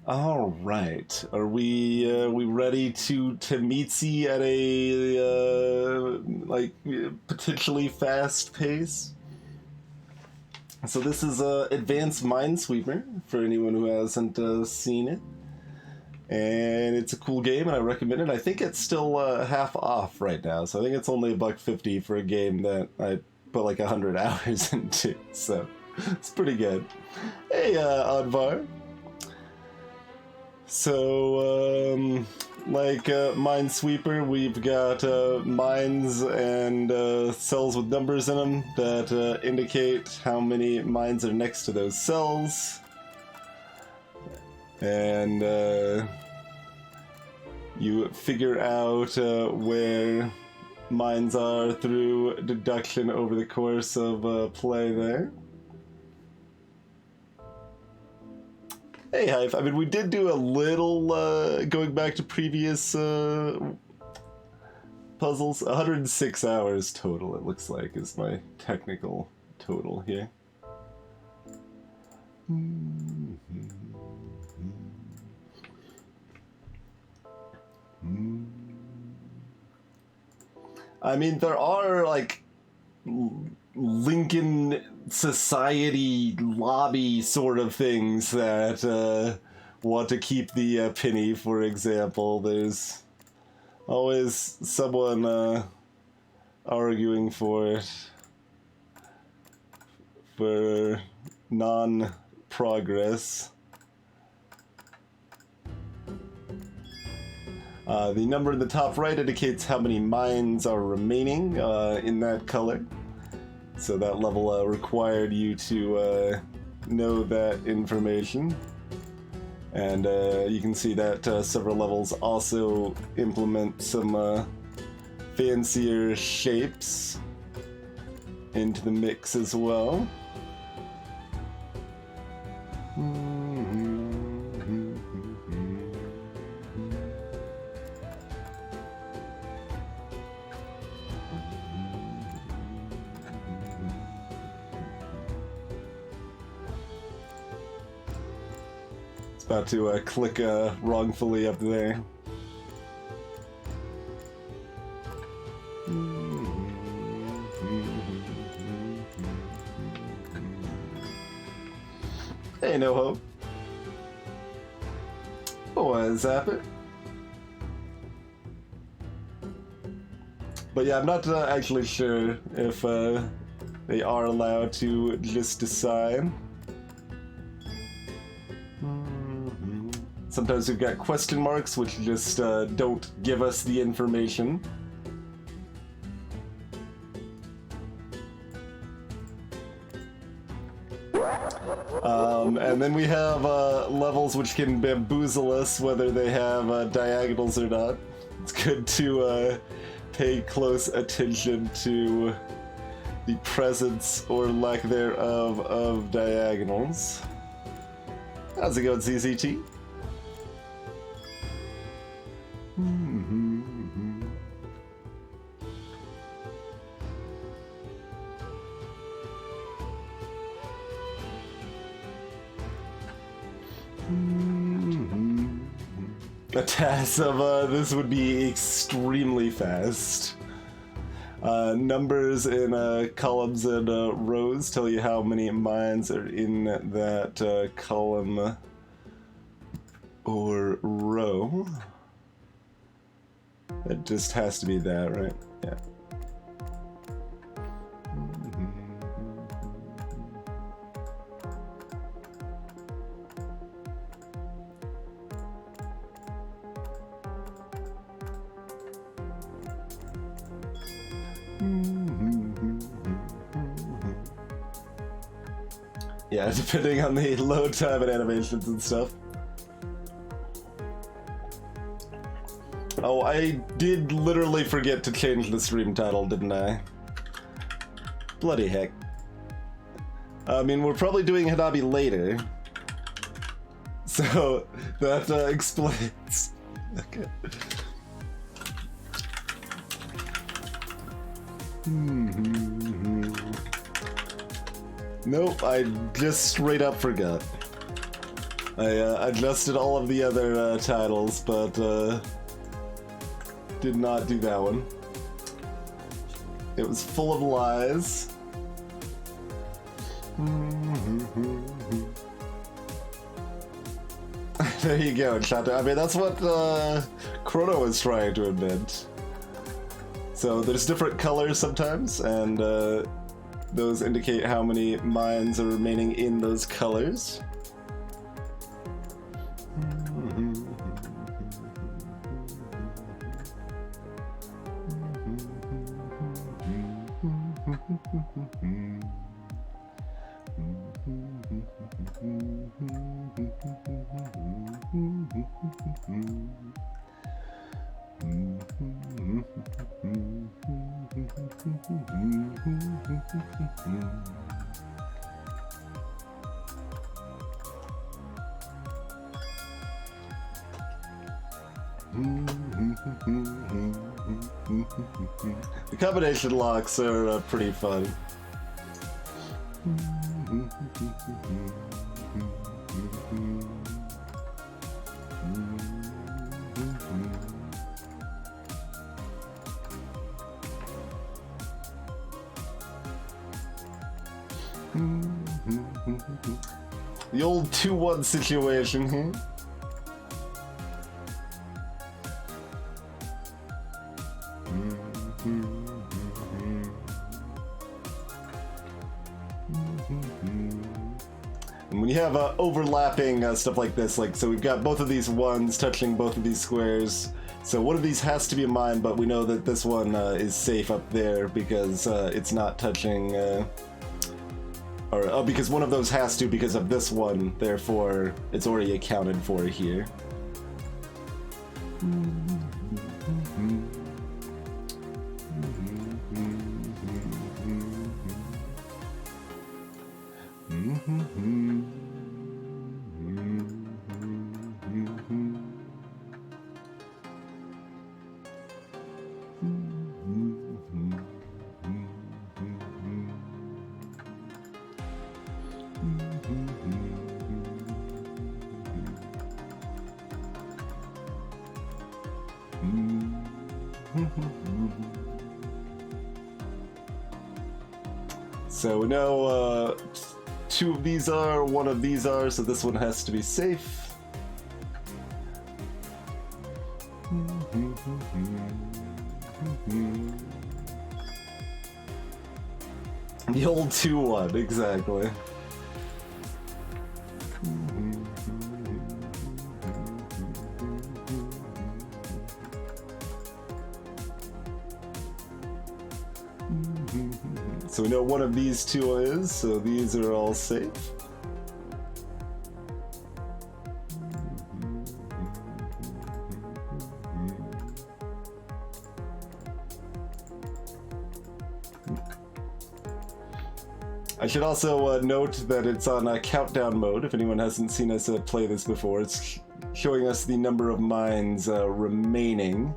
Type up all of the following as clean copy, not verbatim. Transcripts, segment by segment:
All right. Are we ready to Tametsi at a potentially fast pace? So this is Advanced Minesweeper for anyone who hasn't seen it, and it's a cool game, and I recommend it. I think it's still half off right now, so I think it's only $1.50 for a game that I put like 100 hours into. So it's pretty good. Hey, Advar. So, Minesweeper, we've got mines and cells with numbers in them that indicate how many mines are next to those cells. And you figure out where mines are through deduction over the course of play there. Hey, Hive. I mean, we did do a little, going back to previous puzzles. 106 hours total, it looks like, is my technical total here. I mean, there are, like, Lincoln Society lobby sort of things that want to keep the penny, for example. There's always someone arguing for it, for non-progress. The number in the top right indicates how many mines are remaining in that color. So that level required you to know that information. And you can see that several levels also implement some fancier shapes into the mix as well. About to click wrongfully up there. Hey, no hope. What zap it? But yeah, I'm not actually sure if they are allowed to just decide. Sometimes we've got question marks, which just don't give us the information. And then we have levels which can bamboozle us, whether they have diagonals or not. It's good to pay close attention to the presence or lack thereof of diagonals. How's it going, CCT? A task of this would be extremely fast. Numbers in columns and rows tell you how many mines are in that column or row. It just has to be that, right? Yeah. Yeah, depending on the load time and animations and stuff. Oh, I did literally forget to change the stream title, didn't I? Bloody heck. I mean, we're probably doing Hanabi later. So, that explains. Okay. Nope, I just straight up forgot. I adjusted all of the other titles, but did not do that one. It was full of lies. There you go, Chato. I mean, that's what Chrono was trying to invent. So there's different colors sometimes, and those indicate how many mines are remaining in those colors. The combination locks are pretty fun. The old 2-1 situation here. And when you have overlapping stuff like this, like, so we've got both of these ones touching both of these squares, so one of these has to be a mine, but we know that this one is safe up there because it's not touching, because one of those has to because of this one, therefore it's already accounted for here. So we know 2 of these are, 1 of these are, so this one has to be safe. The old 2-1, exactly. So we know one of these 2 is, so these are all safe. I should also note that it's on countdown mode, if anyone hasn't seen us play this before. It's showing us the number of mines remaining,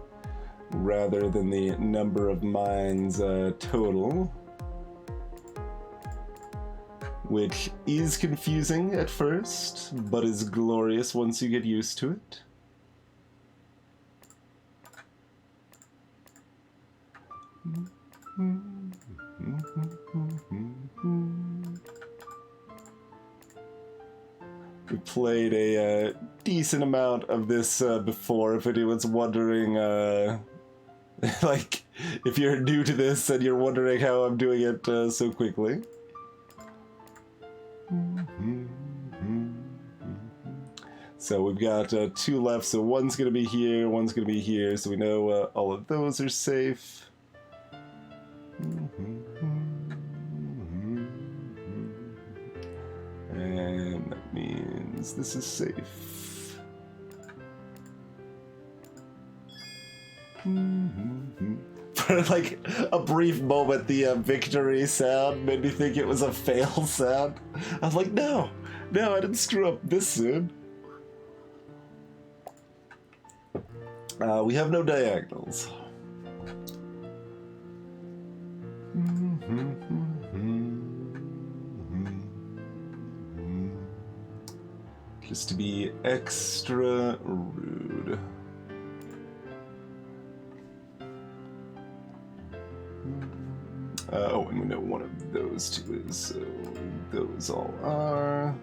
rather than the number of mines total. Which is confusing at first, but is glorious once you get used to it. We played a decent amount of this before, if anyone's wondering, like, if you're new to this and you're wondering how I'm doing it so quickly. So we've got 2 left, so one's gonna be here, one's gonna be here, so we know all of those are safe. And that means this is safe. For like a brief moment, the victory sound made me think it was a fail sound. I was like, no, I didn't screw up this soon. We have no diagonals. just to be extra rude. Oh, and we know one of those two is, so those all are.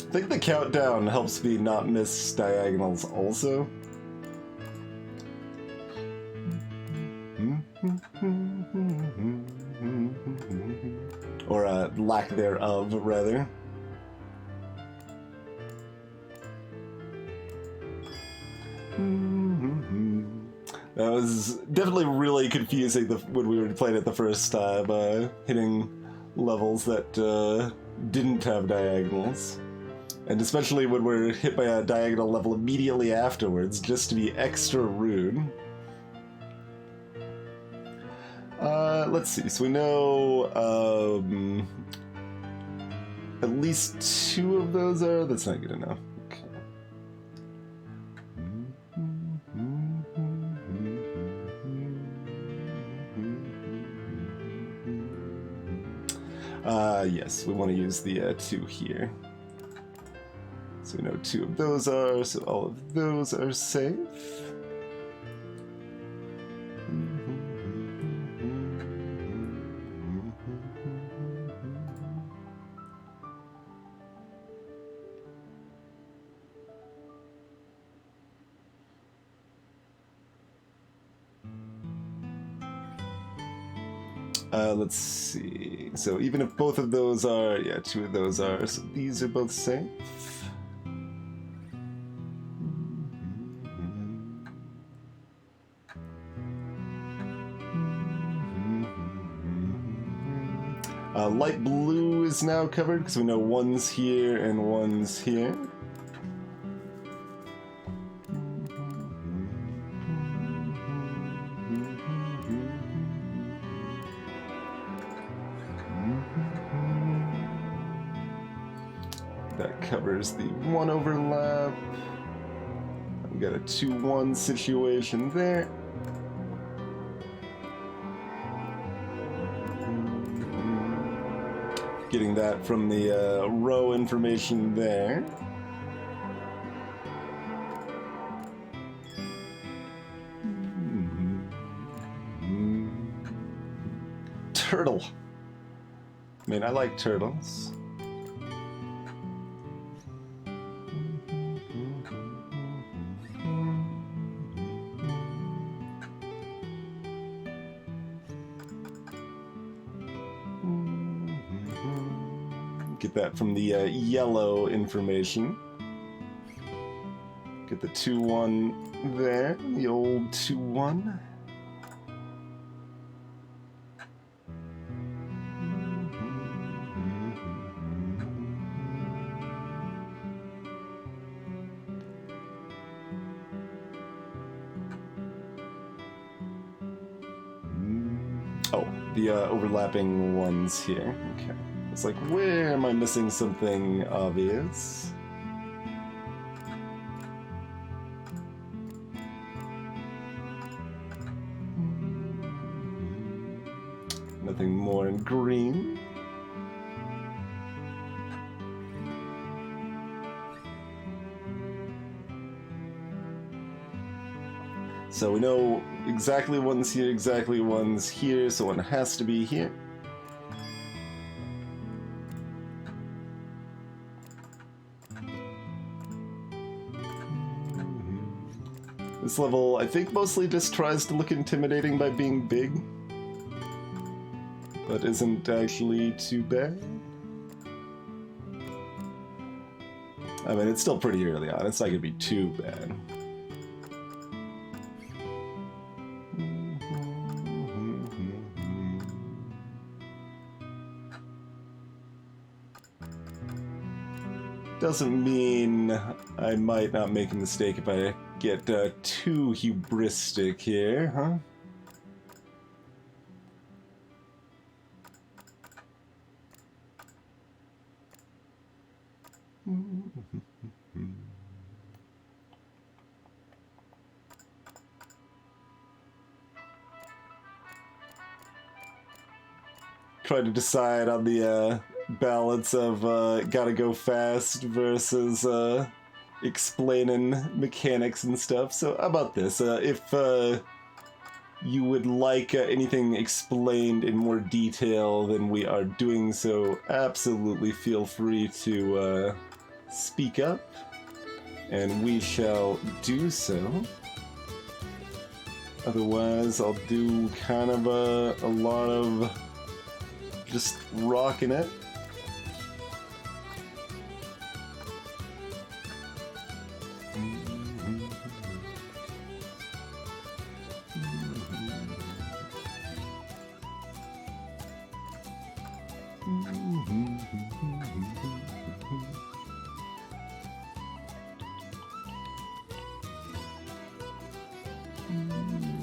I think the countdown helps me not miss diagonals also. Or lack thereof, rather. That was definitely really confusing when we were playing it the first time, hitting levels that didn't have diagonals. And especially when we're hit by a diagonal level immediately afterwards, just to be extra rude. Let's see, so we know at least 2 of those are, that's not good enough. Okay. Yes, we want to use the 2 here. So we know 2 of those are, so all of those are safe. Let's see. So even if both of those are, yeah, 2 of those are, so these are both safe. Light blue is now covered because we know one's here and one's here. That covers the 1 overlap. We got a 2-1 situation there. Getting that from the row information there. Turtle. I mean, I like turtles. Get that from the yellow information. Get the 2-1 there, the old 2-1. Oh, the overlapping ones here. Okay. It's like, where am I missing something obvious? Nothing more in green. So we know exactly one's here, exactly one's here, so one has to be here. This level, I think, mostly just tries to look intimidating by being big, but isn't actually too bad. I mean, it's still pretty early on. It's not gonna be too bad. Doesn't mean I might not make a mistake if I get too hubristic here, huh? trying to decide on the balance of gotta go fast versus explaining mechanics and stuff. So how about this? If you would like anything explained in more detail than we are doing so, absolutely feel free to speak up, and we shall do so. Otherwise, I'll do kind of a lot of just rocking it.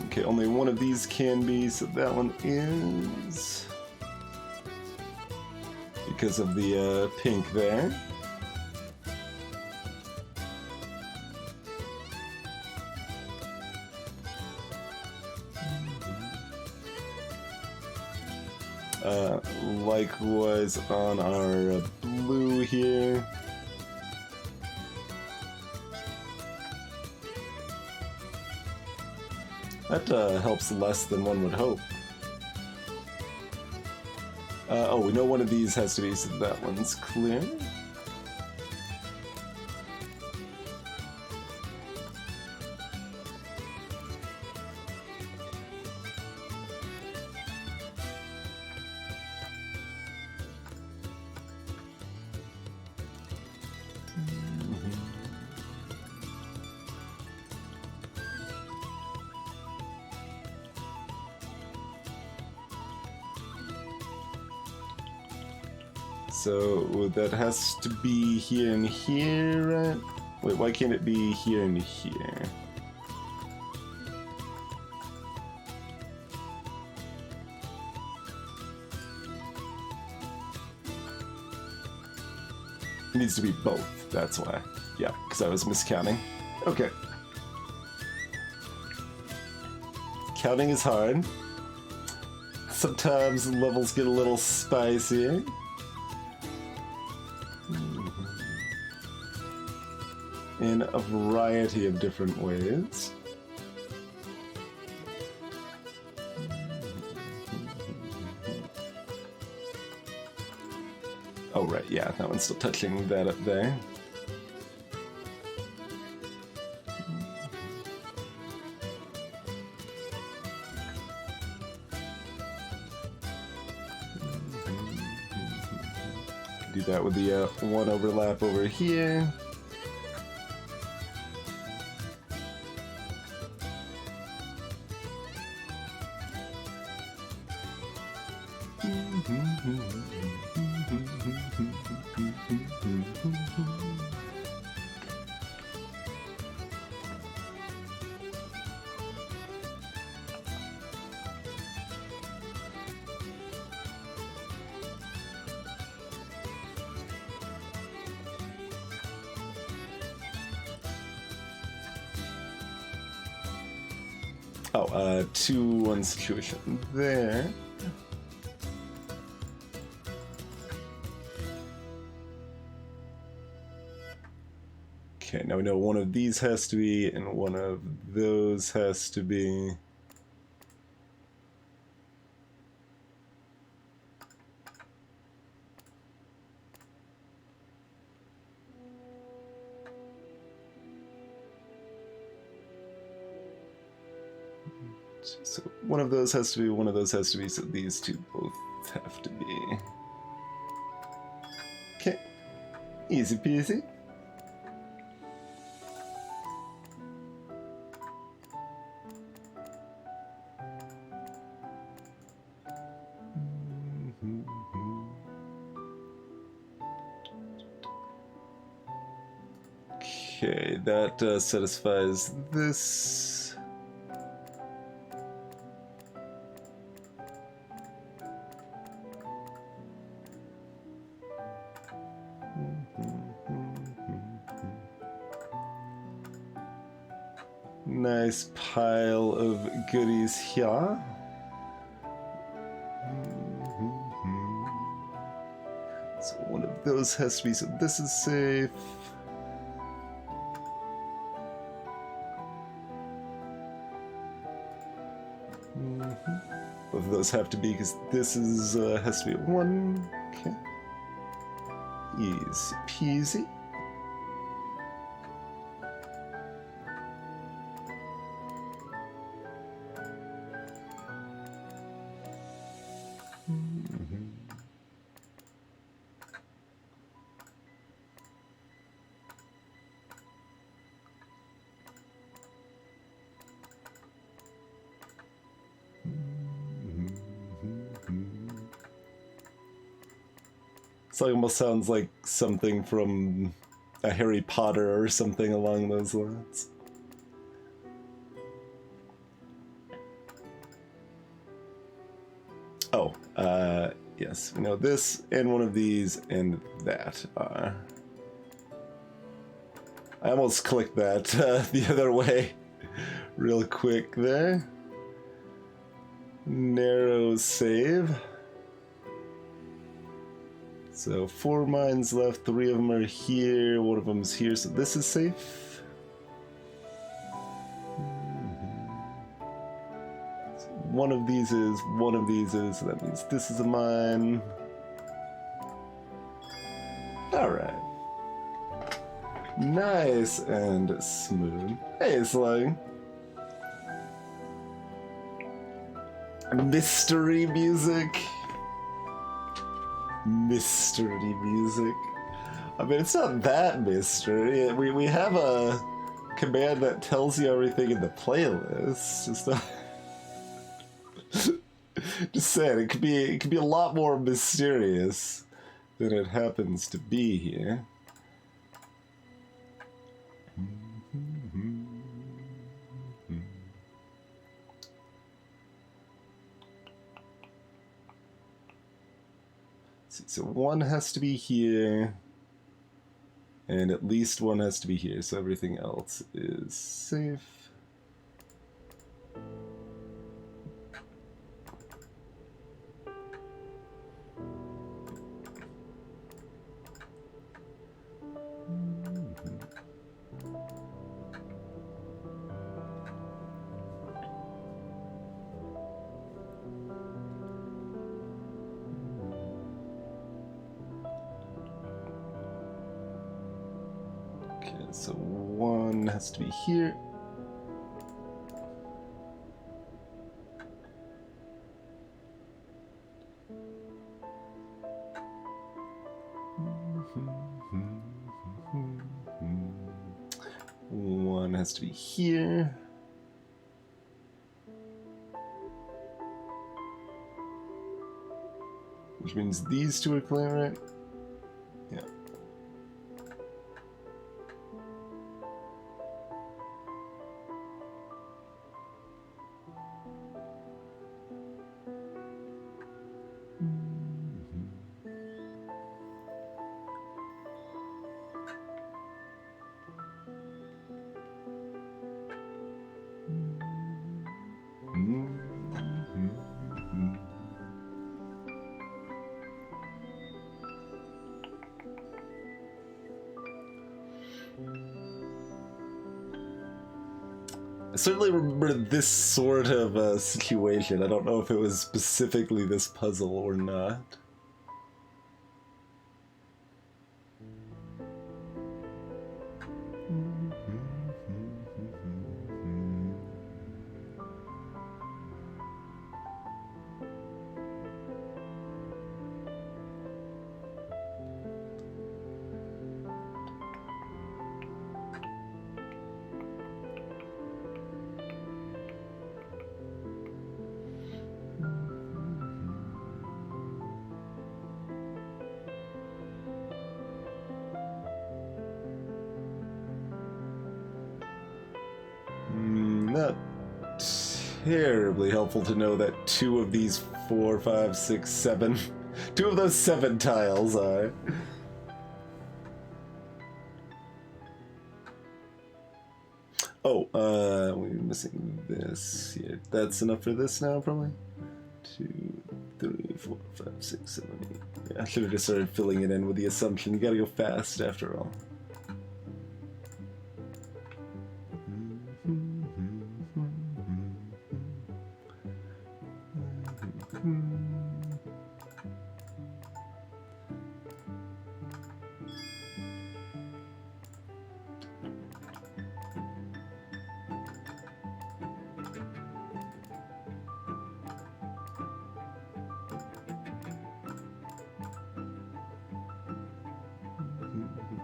Okay, only one of these can be, so that one is because of the pink there. Likewise on our blue here. That helps less than one would hope. Oh, we know one of these has to be, so that one's clear. So that has to be here and here, right? Wait, why can't it be here and here? It needs to be both, that's why. Yeah, because I was miscounting. Okay. Counting is hard. Sometimes levels get a little spicy. In a variety of different ways. Oh right, yeah, that one's still touching that up there. Do that with the one overlap over here. Oh, 2-1 situation there. Okay, now we know one of these has to be, and one of those has to be. So one of those has to be, one of those has to be, so these two both have to be. Okay, easy peasy. Okay, that satisfies this. Nice pile of goodies here. those has to be, so this is safe. Both of those have to be, because this is has to be at 1. Okay. Easy peasy. So it almost sounds like something from a Harry Potter or something along those lines. Oh, yes, we know this and one of these and that. I almost clicked that the other way real quick there. Narrow save. So 4 mines left, 3 of them are here, 1 of them's here, so this is safe. So one of these is, so that means this is a mine. Alright. Nice and smooth. Hey, Slug. Mystery music. Mystery music. I mean, it's not that mystery. We have a command that tells you everything in the playlist. Just not... just saying, it could be a lot more mysterious than it happens to be here. So 1 has to be here, and at least 1 has to be here, so everything else is safe. So 1 has to be here. One has to be here. Which means these 2 are clear, right? Yeah. I certainly remember this sort of situation. I don't know if it was specifically this puzzle or not. Not terribly helpful to know that 2 of these 4, 5, 6, 7, 2 of those 7 tiles are. Oh, we're missing this here. That's enough for this now, probably. 2. 3, 4, 5, 6, 7, 8. Yeah, I should have just started filling it in with the assumption. You gotta go fast after all.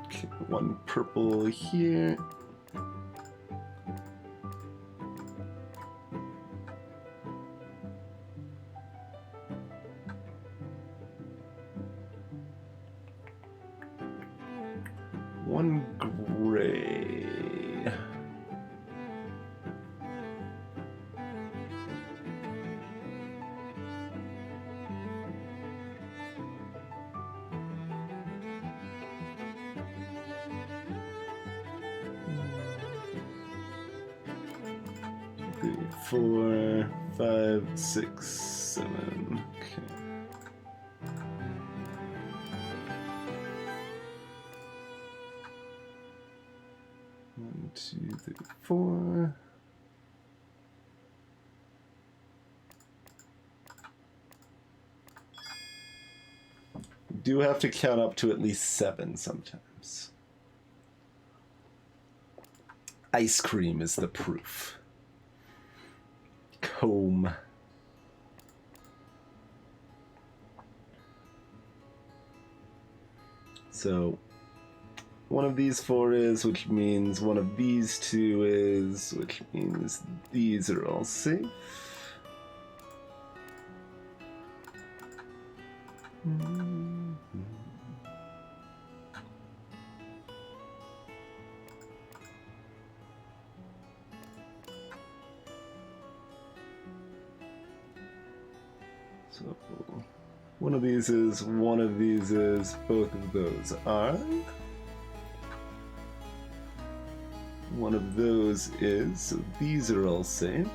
Okay, 1 purple here. One gray. Three, 4, 5, 6, 7. Okay. One, 2, 3, 4. You do have to count up to at least 7 sometimes. Ice cream is the proof. Comb. So one of these 4 is, which means one of these 2 is, which means these are all safe. So one of these is, one of these is, both of those are. One of those is, so these are all safe.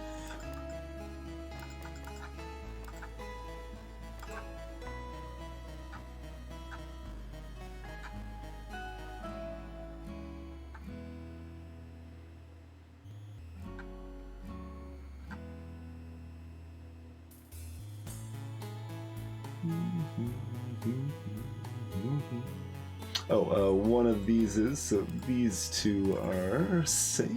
Oh, one of these is, so these 2 are safe.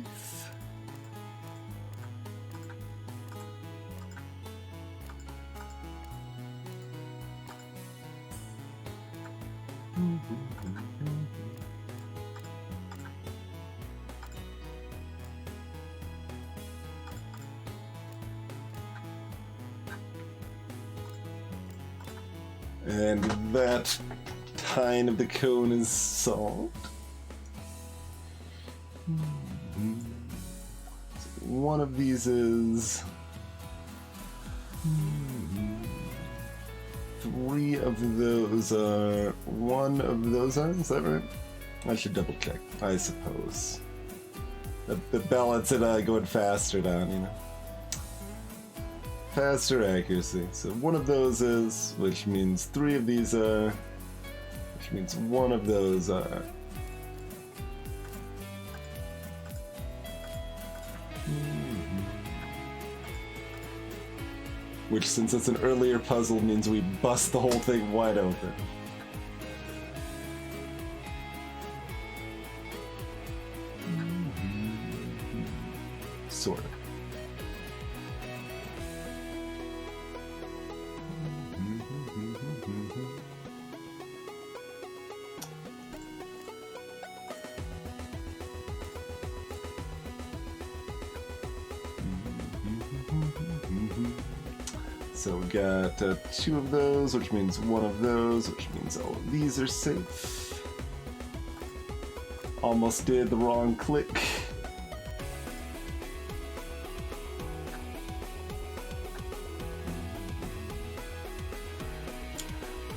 And that tine of the cone is solved. So one of these is 3 of those are, 1 of those are, is that right? I should double check, I suppose. The balance it going faster down, you know. Faster accuracy. So one of those is, which means 3 of these are, which means 1 of those are. Which, since it's an earlier puzzle, means we bust the whole thing wide open. Sort of. So we got 2 of those, which means 1 of those, which means all of these are safe. Almost did the wrong click.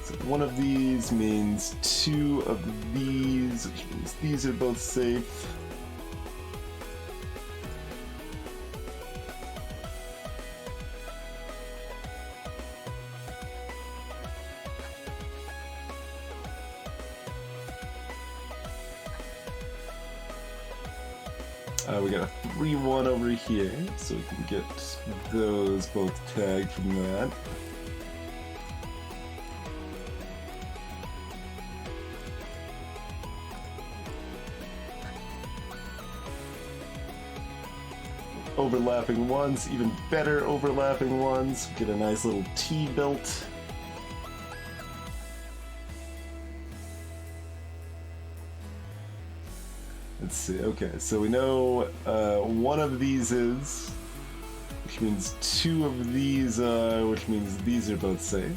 So 1 of these means 2 of these, which means these are both safe. We got a 3-1 over here, so we can get those both tagged from that. Overlapping ones, even better overlapping ones. Get a nice little T built. Let's see, okay, so we know one of these is, which means two of these are, which means these are both safe.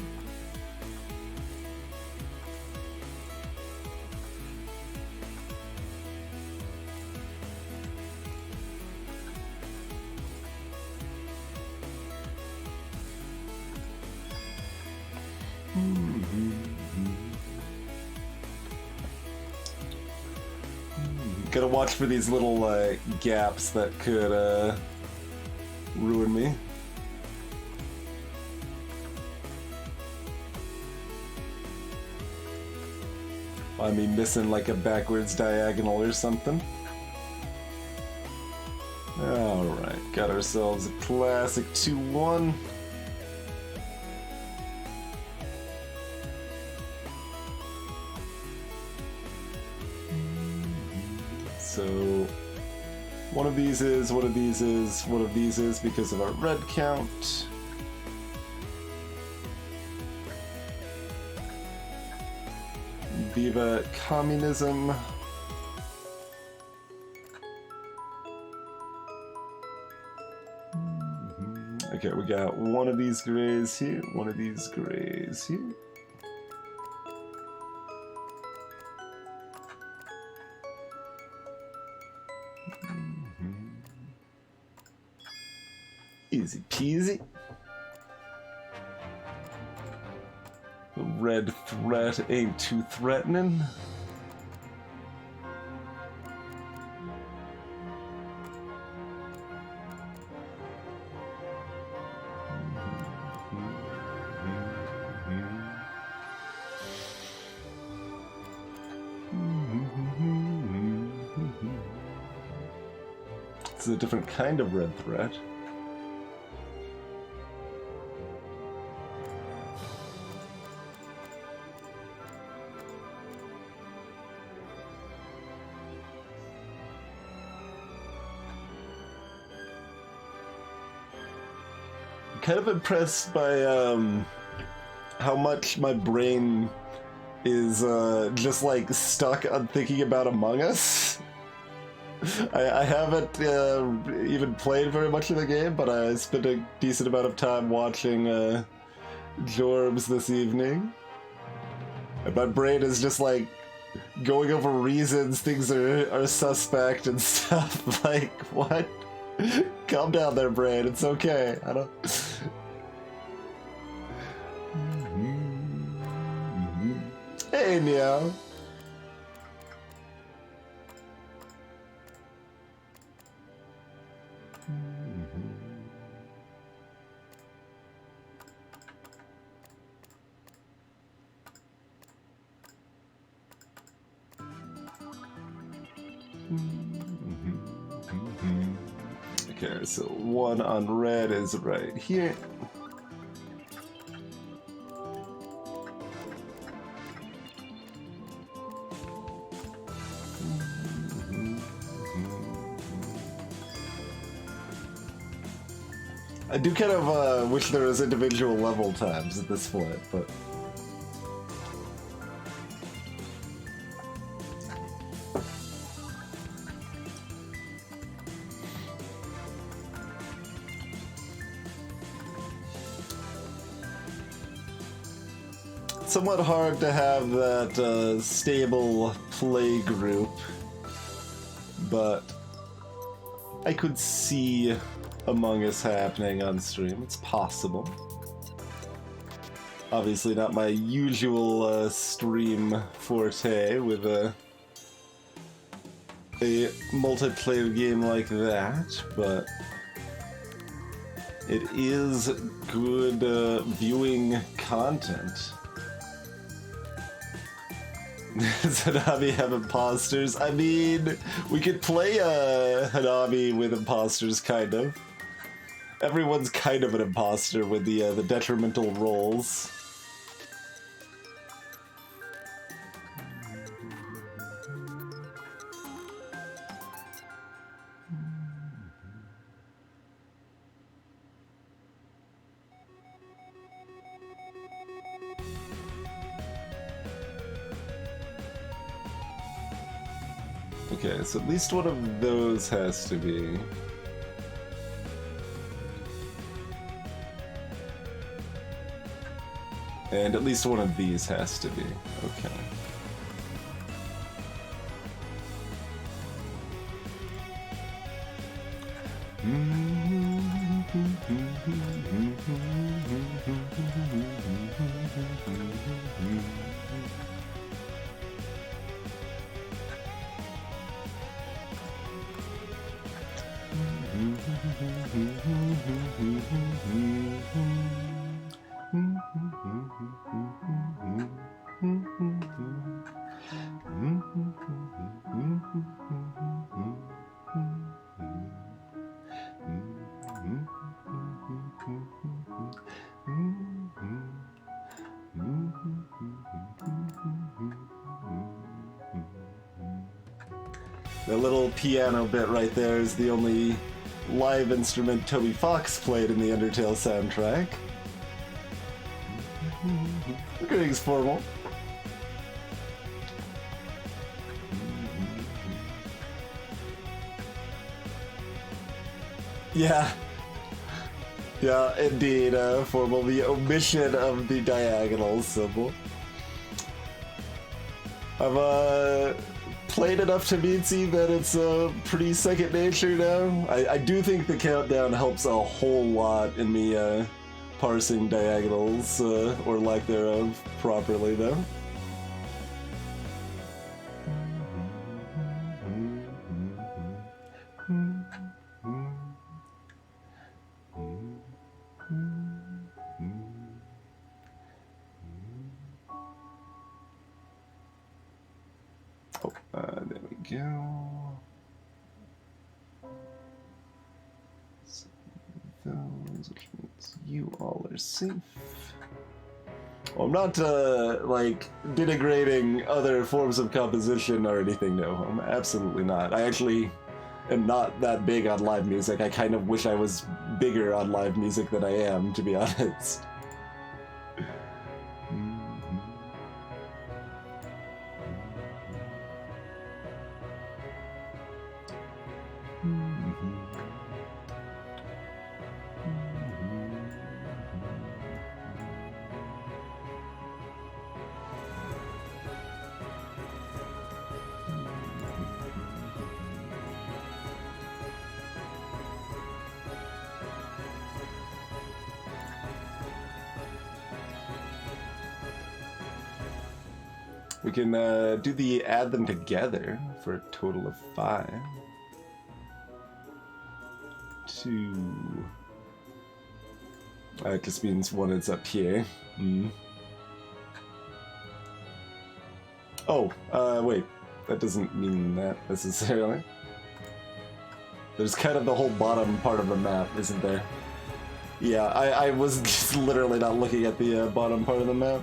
Gotta watch for these little gaps that could ruin me. I mean, missing like a backwards diagonal or something. Alright, got ourselves a classic 2-1. So, one of these is, one of these is, one of these is because of our red count. Viva Communism. Okay, we got one of these grays here, one of these grays here. Easy peasy. The red threat ain't too threatening. It's a different kind of red threat. Kind of impressed by how much my brain is just like stuck on thinking about Among Us. I haven't even played very much of the game, but I spent a decent amount of time watching Jorbs this evening. And my brain is just like going over reasons things are suspect and stuff. Like, what? Calm down there, brain. It's okay. I don't... Hey, Neo. Okay, so one on red is right here. I do kind of wish there was individual level times at this point, but... somewhat hard to have that stable play group, but I could see Among Us happening on stream. It's possible. Obviously not my usual stream forte with a multiplayer game like that, but it is good viewing content. Does Hanami have imposters? I mean, we could play Hanami with imposters, kind of. Everyone's kind of an imposter with the detrimental rolls. Okay, so at least one of those has to be. And at least one of these has to be. Okay. The little piano bit right there is the only live instrument Toby Fox played in the Undertale soundtrack. Greetings, Formal. Yeah. Yeah, indeed, Formal. The omission of the diagonal symbol. I've, played enough Tametsi that it's pretty second nature now. I do think the countdown helps a whole lot in me parsing diagonals, or lack thereof, properly though. There we go. So those, which means you all are safe. Well, I'm not, like, denigrating other forms of composition or anything, no. I'm absolutely not. I actually am not that big on live music. I kind of wish I was bigger on live music than I am, to be honest. We can do the add them together for a total of 5. 2. It just means one is up here. Oh, wait. That doesn't mean that necessarily. There's kind of the whole bottom part of the map, isn't there? Yeah, I was just literally not looking at the bottom part of the map.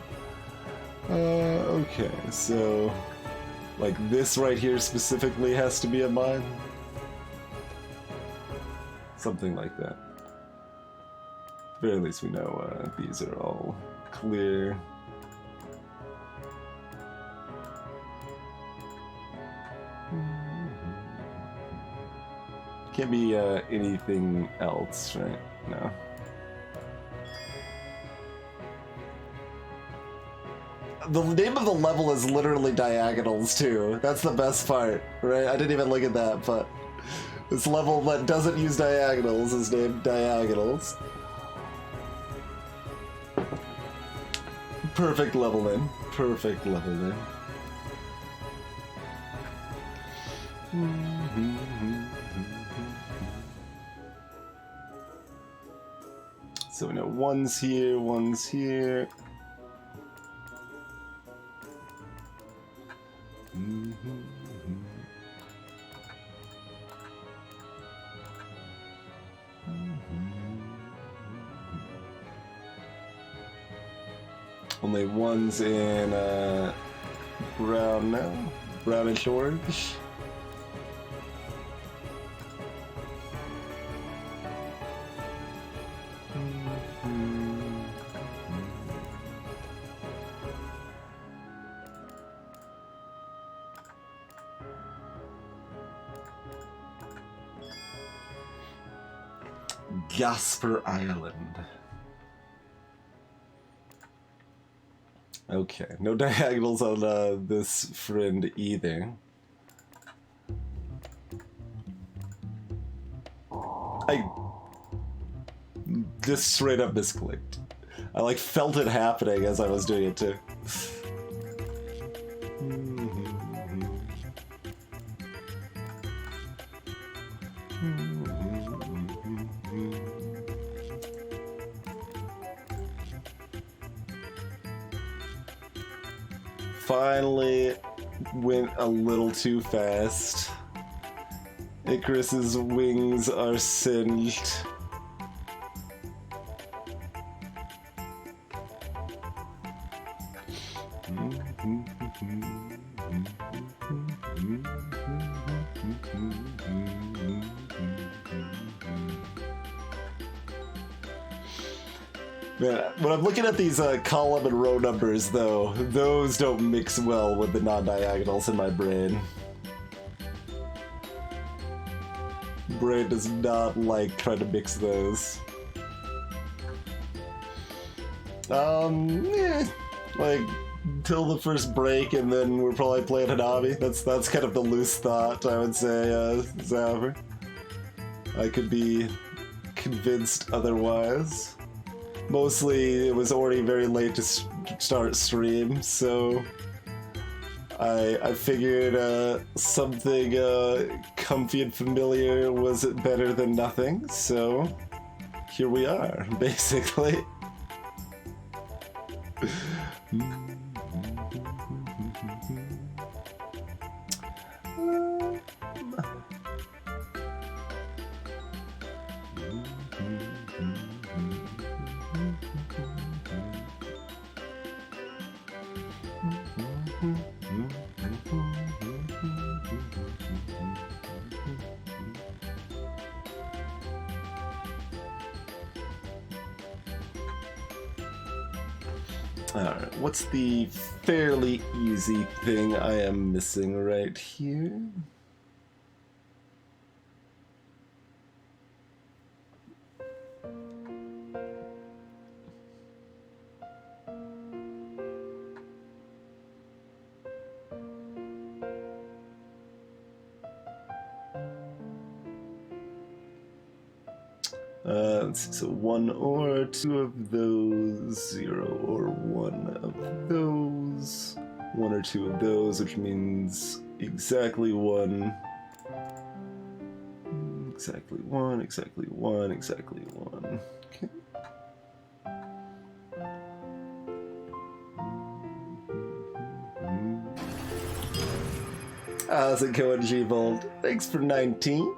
Okay, so like this right here specifically has to be a mine? Something like that. At the very least we know these are all clear. Can't be anything else, right? No. The name of the level is literally diagonals, too. That's the best part, right? I didn't even look at that, but this level that doesn't use diagonals is named Diagonals. Perfect level in. Perfect level in. So we know one's here, one's here. Only one's in brown now. Brownish orange. Gasper Island. Okay, no diagonals on this friend either. I just straight up misclicked. I like felt it happening as I was doing it too. Finally went a little too fast. Icarus's wings are singed. Man, when I'm looking at these column and row numbers, though, those don't mix well with the non-diagonals in my brain. Brain does not like trying to mix those. Like, till the first break, and then we're probably playing Hanabi. That's kind of the loose thought, I would say, Zapper. I could be convinced otherwise. Mostly, it was already very late to start stream, so I figured something comfy and familiar was better than nothing, so here we are, basically. Alright, what's the fairly easy thing I am missing right here? Let's see, so 1 or 2 of those, 0 or 1 of those, 1 or 2 of those, which means exactly 1, exactly 1, exactly 1, exactly 1. Okay. How's it going, G-Bolt? Thanks for 19.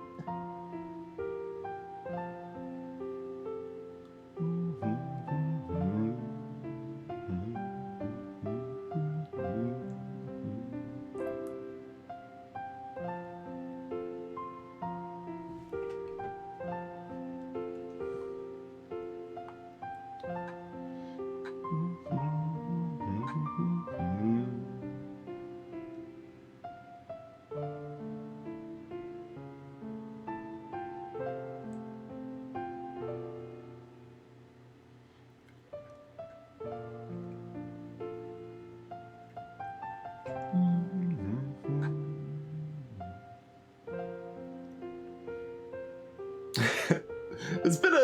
It's been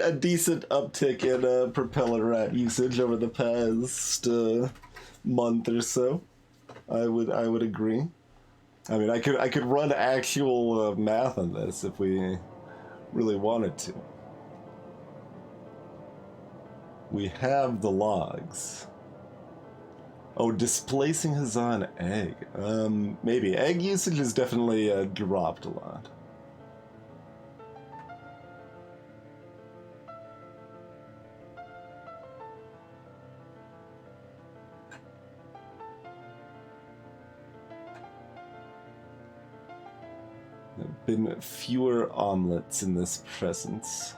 a decent uptick in propeller rat usage over the past month or so. I would agree. I mean, I could run actual math on this if we really wanted to. We have the logs. Oh, displacing Hazan egg. Maybe egg usage has definitely dropped a lot. been fewer omelets in this presence.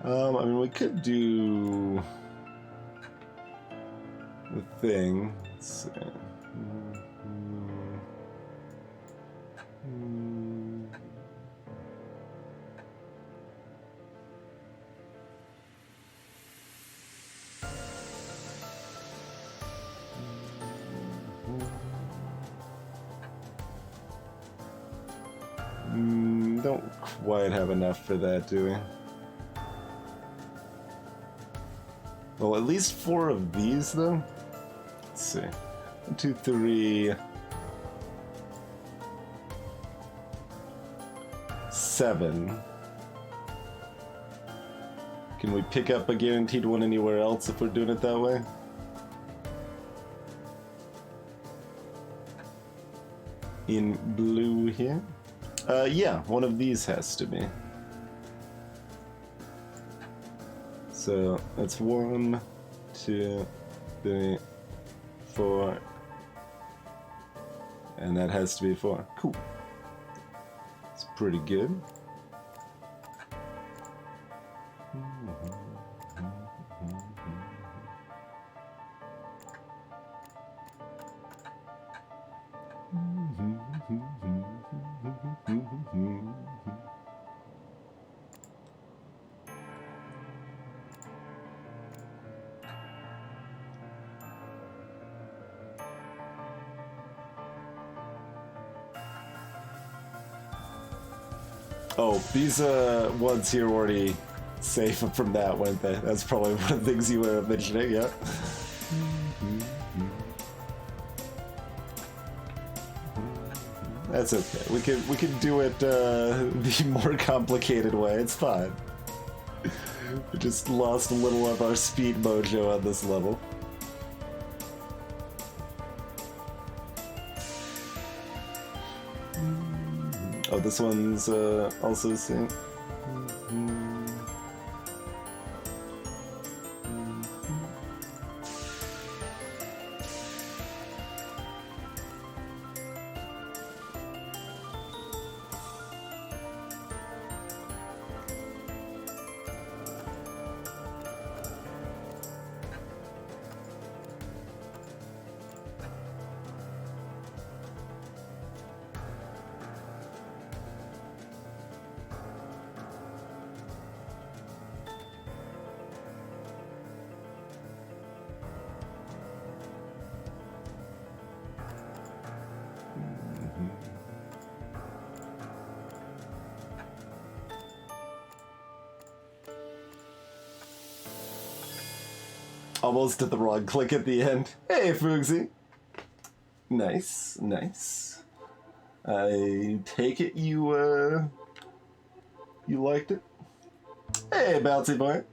I mean, we could do the thing. Let's see. Don't quite have enough for that, do we? Well, at least 4 of these, though. Let's see. 1, 2, 3... 7. Can we pick up a guaranteed one anywhere else if we're doing it that way? In blue here? Yeah, one of these has to be. So that's 1, 2, 3, 4, and that has to be 4. Cool. It's pretty good. Oh, these ones here were already safe from that, weren't they? That's probably one of the things you were mentioning, yeah. That's okay. We can do it the more complicated way. It's fine. We just lost a little of our speed mojo on this level. Oh, this one's also synced. Almost at the wrong click at the end. Hey, Fugsy. Nice, nice. I take it you liked it? Hey, Bouncy Boy.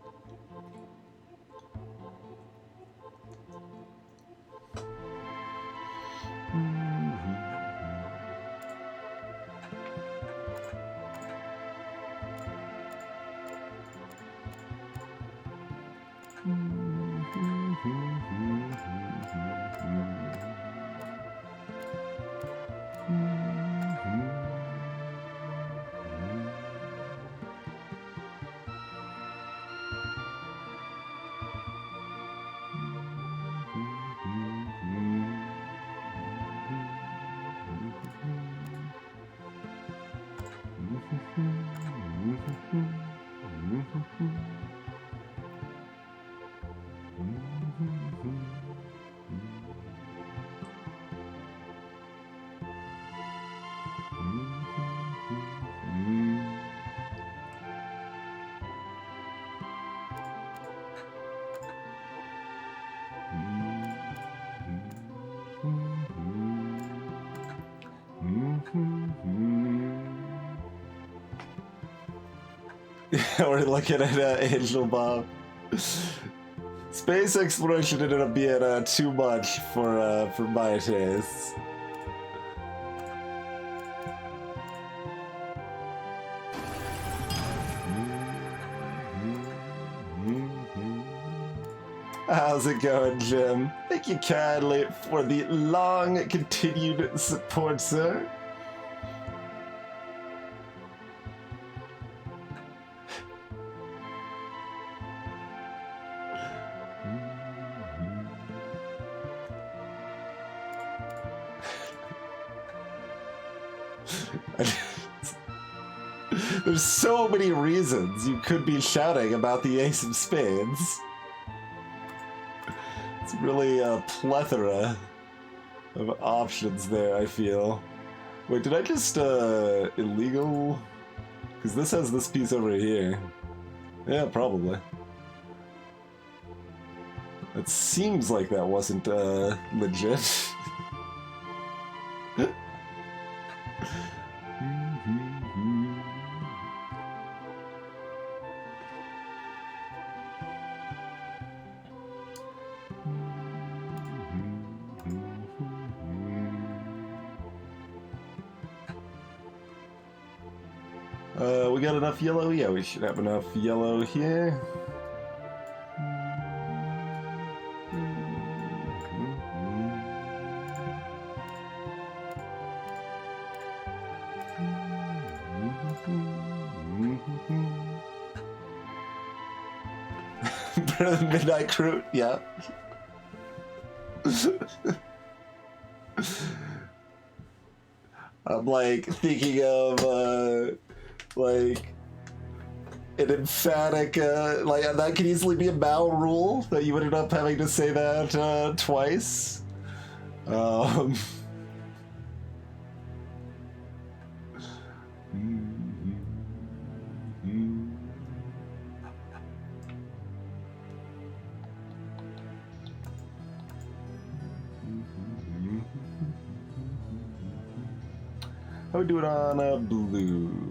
We're looking at Angel Bob. Space exploration ended up being too much for my tastes. How's it going, Jim? Thank you kindly for the long continued support, sir. There's so many reasons you could be shouting about the Ace of Spades. It's really a plethora of options there, I feel. Wait, did I just, illegal? Because this has this piece over here. Yeah, probably. It seems like that wasn't, legit. We got enough yellow? Yeah, we should have enough yellow here. Better than Midnight Crew? Yeah. I'm like thinking of like an emphatic like that could easily be a Mao rule that you ended up having to say that twice. How would we do it on a blue?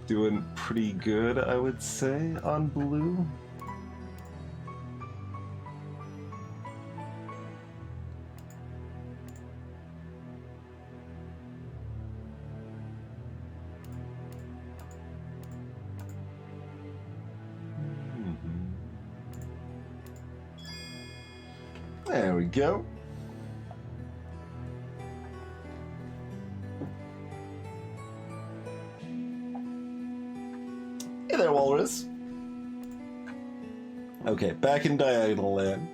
Doing pretty good, I would say, on blue. There we go. Hey there, Walrus. Okay, back in Diagonal Land.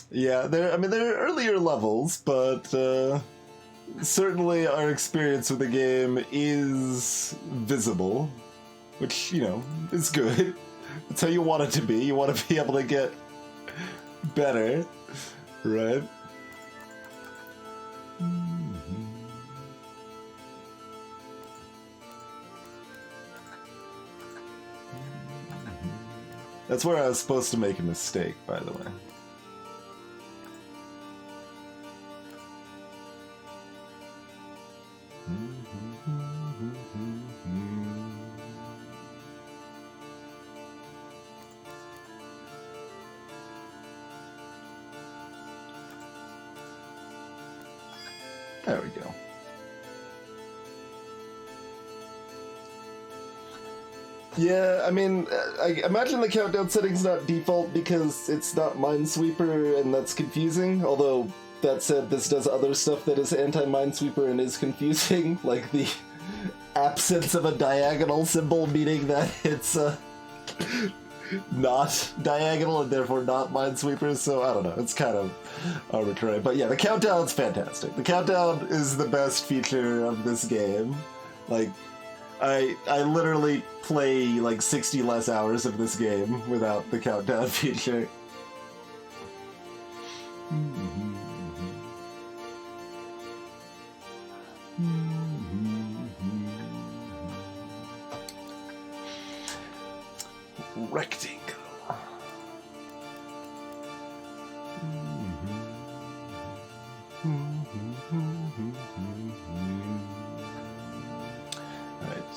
Yeah, they're earlier levels, but certainly our experience with the game is visible, which, you know, is good. That's how you want it to be. You want to be able to get better, right? That's where I was supposed to make a mistake, by the way. There we go. Yeah, I mean, I imagine the countdown setting's not default because it's not Minesweeper, and that's confusing. Although, that said, this does other stuff that is anti-Minesweeper and is confusing, like the absence of a diagonal symbol, meaning that it's not diagonal and therefore not Minesweeper, so I don't know, it's kind of arbitrary. But yeah, the countdown's fantastic. The countdown is the best feature of this game. Like, I literally play like 60 less hours of this game without the countdown feature. Rectangle.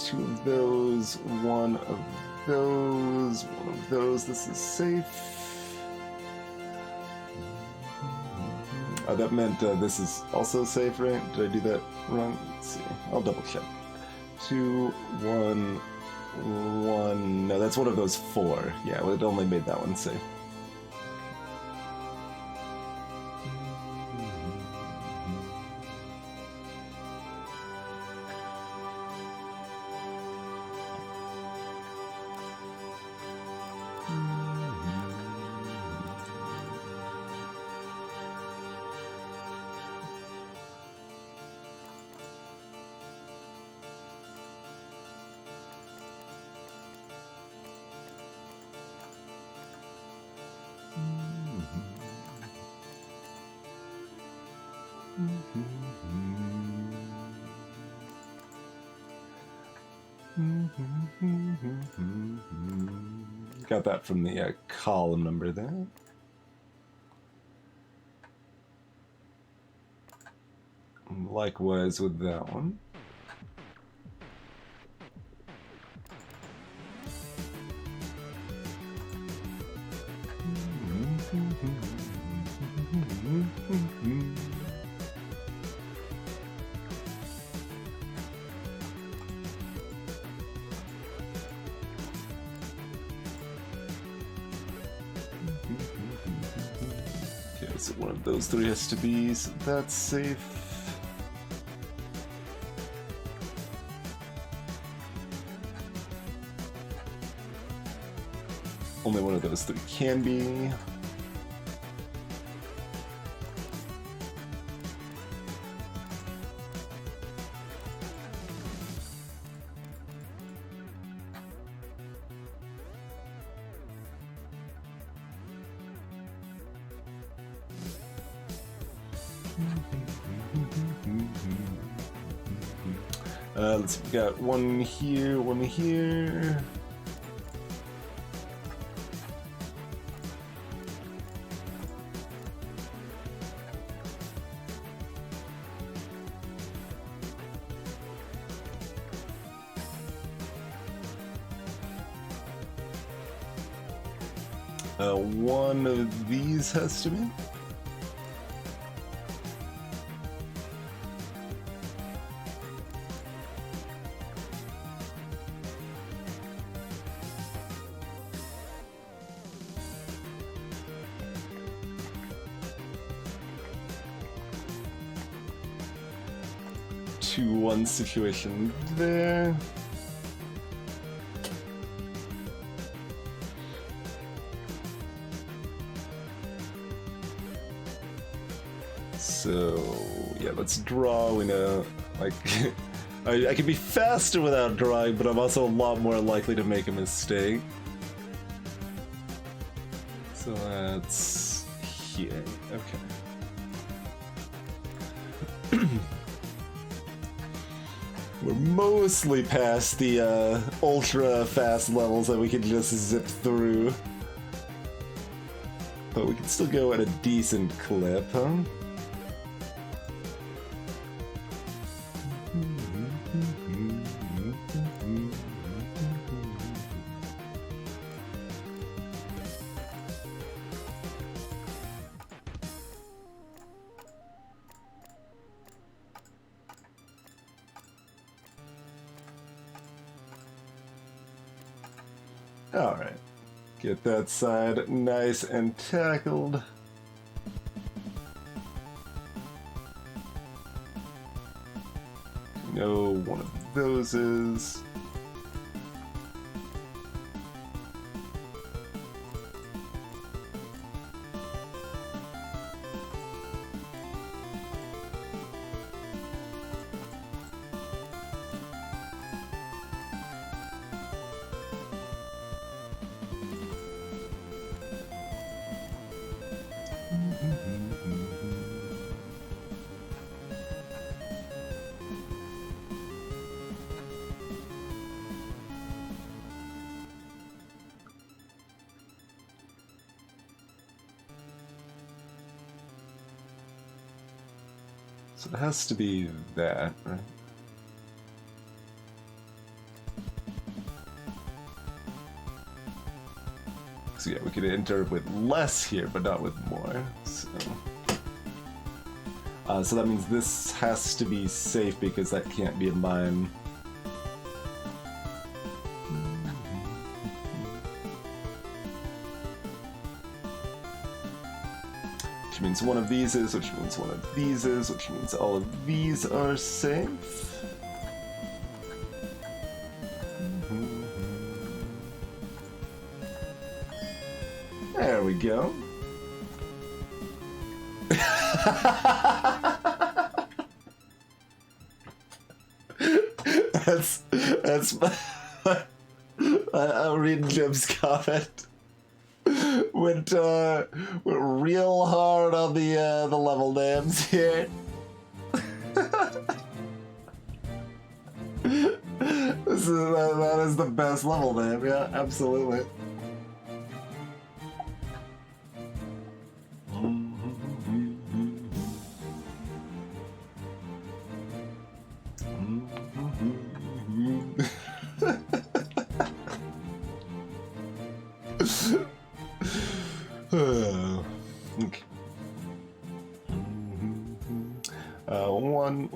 Two of those, one of those, one of those. This is safe. Oh, that meant this is also safe, right? Did I do that wrong? Let's see. I'll double check. 2, 1, 1. No, that's one of those 4. Yeah, it only made that one safe. Got that from the column number there. Likewise with that one. Okay, so one of those 3 has to be, so that's safe. Only one of those 3 can be. Let's see, we got one here, one here. One of these has to be. One situation there. So yeah, let's draw. We know, like, I can be faster without drawing, but I'm also a lot more likely to make a mistake. So that's here. Okay. We're mostly past the ultra fast levels that we can just zip through. But we can still go at a decent clip, huh? Alright. Get that side nice and tackled. Know one of those is. So it has to be that, right? So yeah, we could enter with less here, but not with more. So that means this has to be safe because that can't be a mine. Which means one of these is, which means one of these is, which means all of these are safe. There we go. that's I'm reading Jim's comment. Went real hard on the level names here. That is the best level name, yeah, absolutely. Okay. One,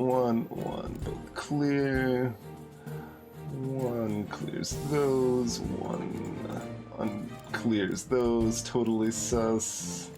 both clear. One clears those, one unclears those, totally sus.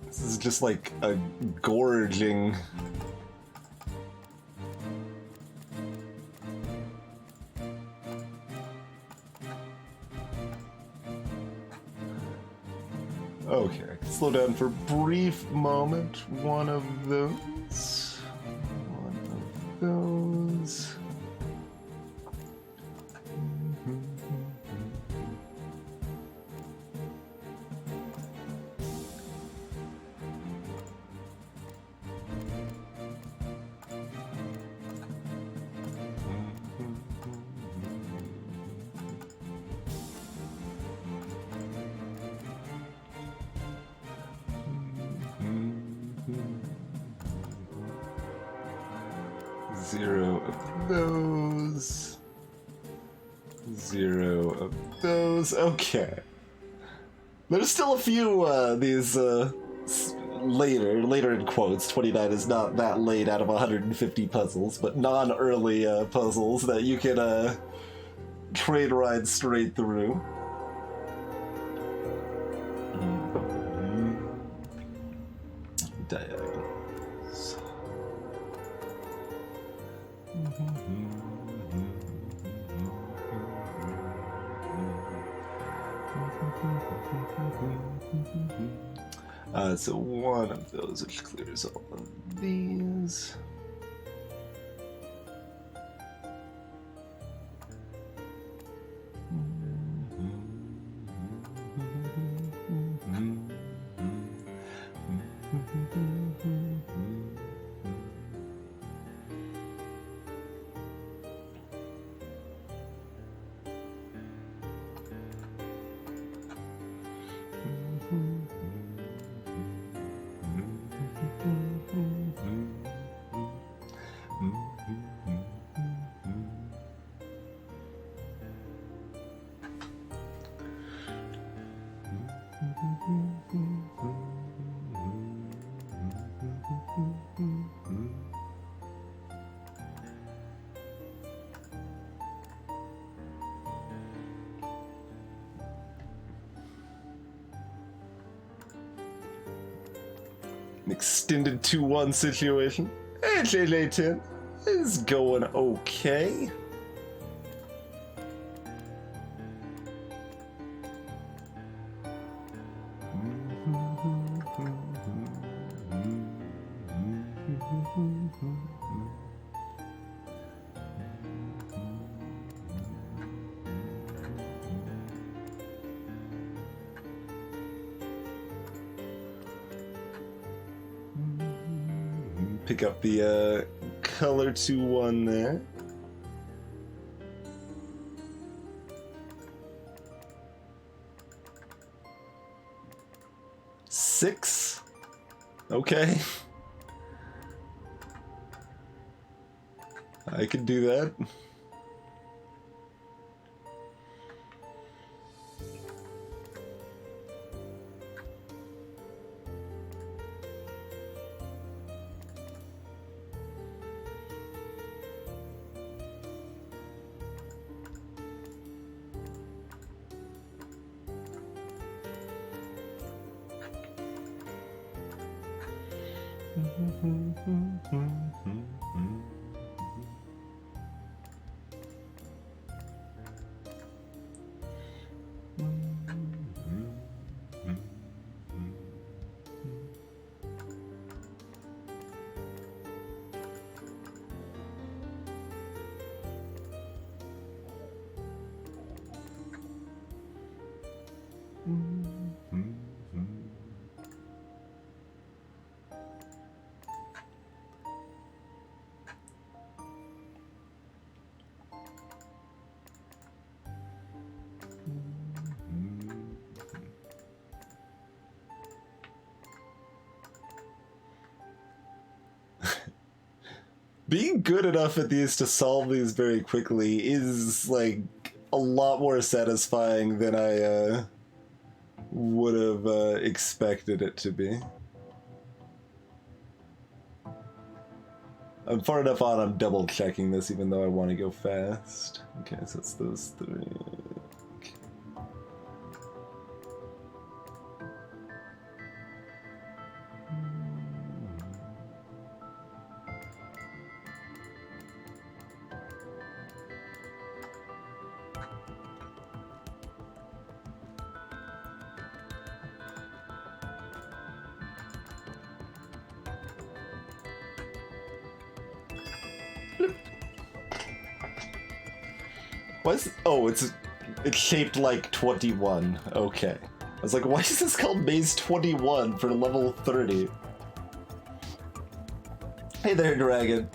This is just like a gorging. Okay, I can slow down for a brief moment. One of those. One of those. 0 of those. 0 of those. Okay. There's still a few these later in quotes. 29 is not that late out of 150 puzzles, but non-early puzzles that you can train ride straight through. Diagonals. So one of those which clears all of these. An extended 2-1 situation. Hey, JJ10 is going okay. Pick up the color 2-1 there. Six. Okay. I could do that. Being good enough at these to solve these very quickly is, like, a lot more satisfying than I would have expected it to be. I'm far enough on, I'm double checking this even though I want to go fast. Okay, so it's those three. Okay. Why is, oh, it's shaped like 21. Okay. I was like, why is this called Maze 21 for level 30? Hey there, dragon.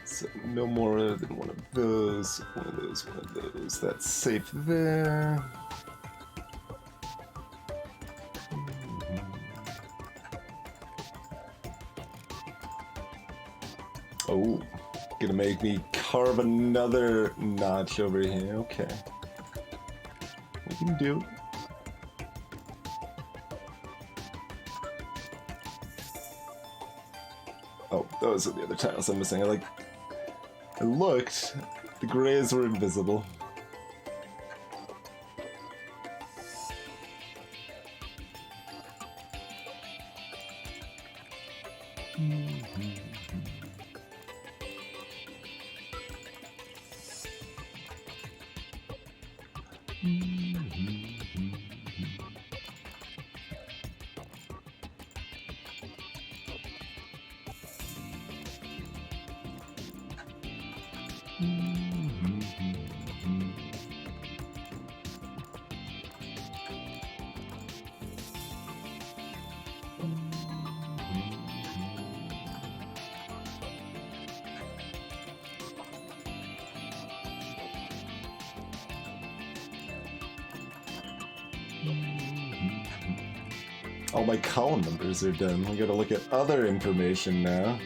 So no more than one of those, one of those, one of those. That's safe there. Oh, gonna make me carve another notch over here. Okay. We can do it. Oh, those are the other tiles I'm missing. I looked, the grays were invisible. All my column numbers are done. We gotta look at other information now.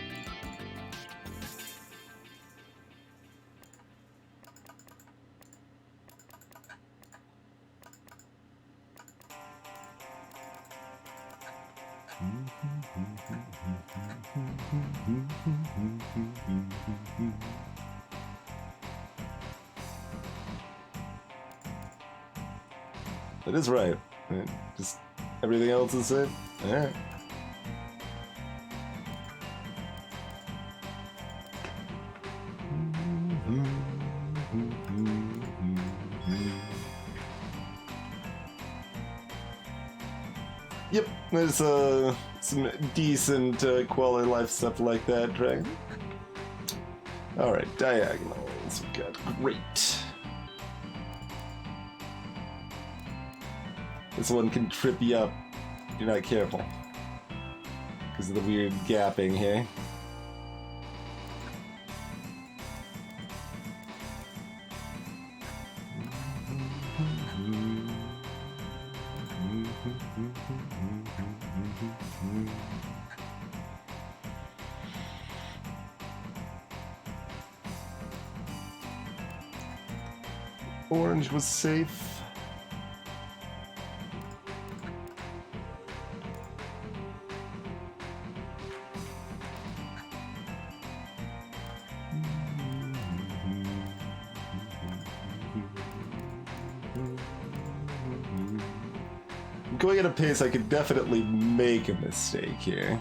That is right. Just everything else is it. Alright. Yep, there's some decent quality of life stuff like that, Dragon. Alright, diagonals. We got great. This one can trip you up if you're not careful. Because of the weird gapping here. Orange was safe. Going at a pace, I could definitely make a mistake here.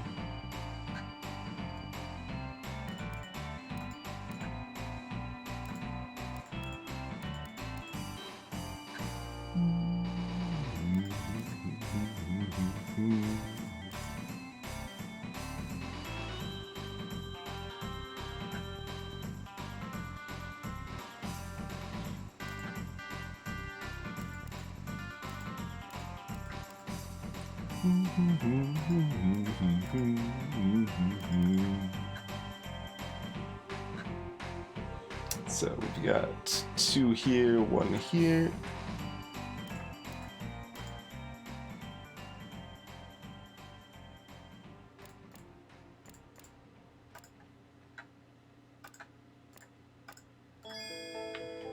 So we've got 2 here, 1 here.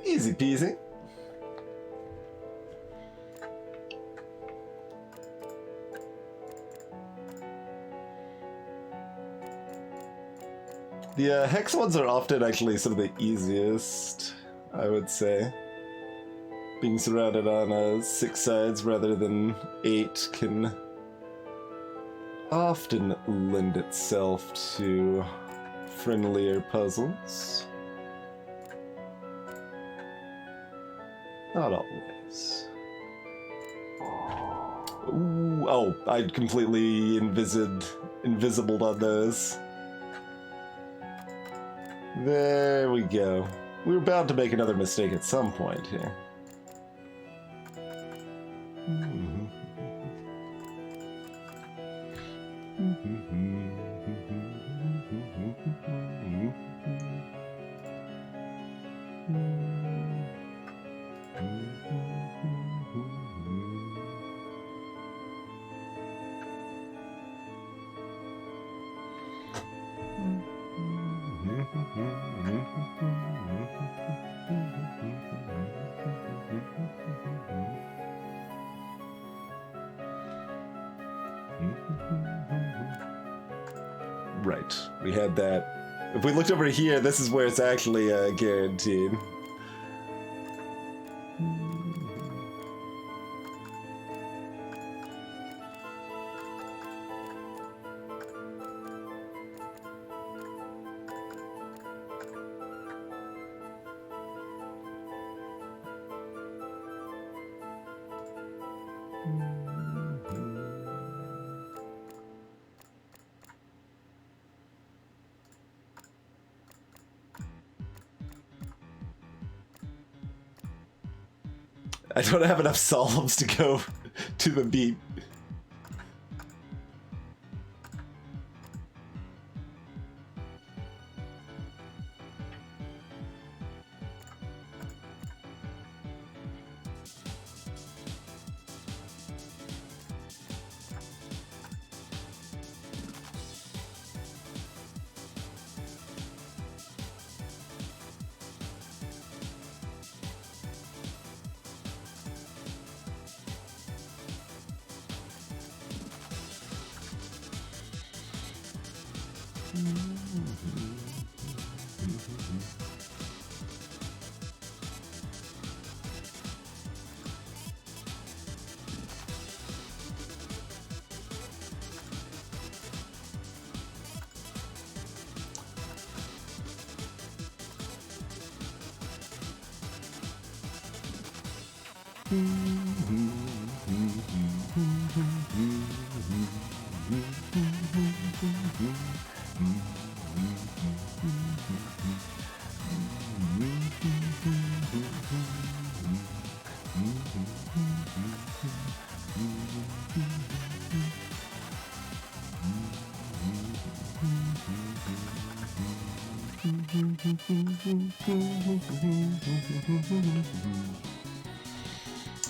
Easy peasy. The hex ones are often actually some of the easiest, I would say. Being surrounded on 6 sides rather than 8 can often lend itself to friendlier puzzles. Not always. Ooh, oh, I'd completely invisibled on those. There we go. We were bound to make another mistake at some point here. Right, we had that. If we looked over here, this is where it's actually guaranteed. I don't have enough solemns to go to the beat.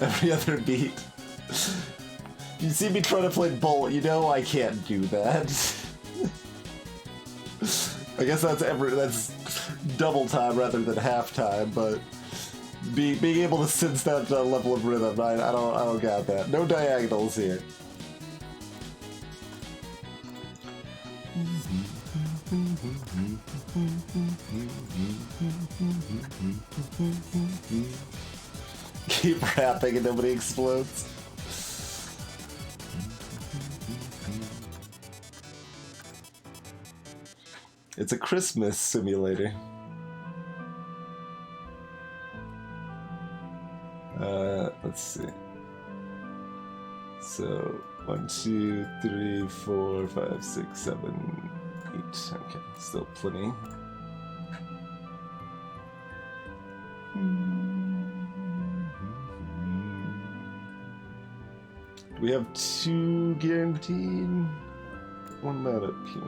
Every other beat. You see me trying to play Bolt, you know I can't do that. I guess that's double time rather than half time, but being able to sense that level of rhythm, I don't got that. No diagonals here. Keep rapping and nobody explodes. It's a Christmas simulator. Let's see. So 1, 2, 3, 4, 5, 6, 7, 8. Okay, still plenty. We have 2 guaranteed. One not up here.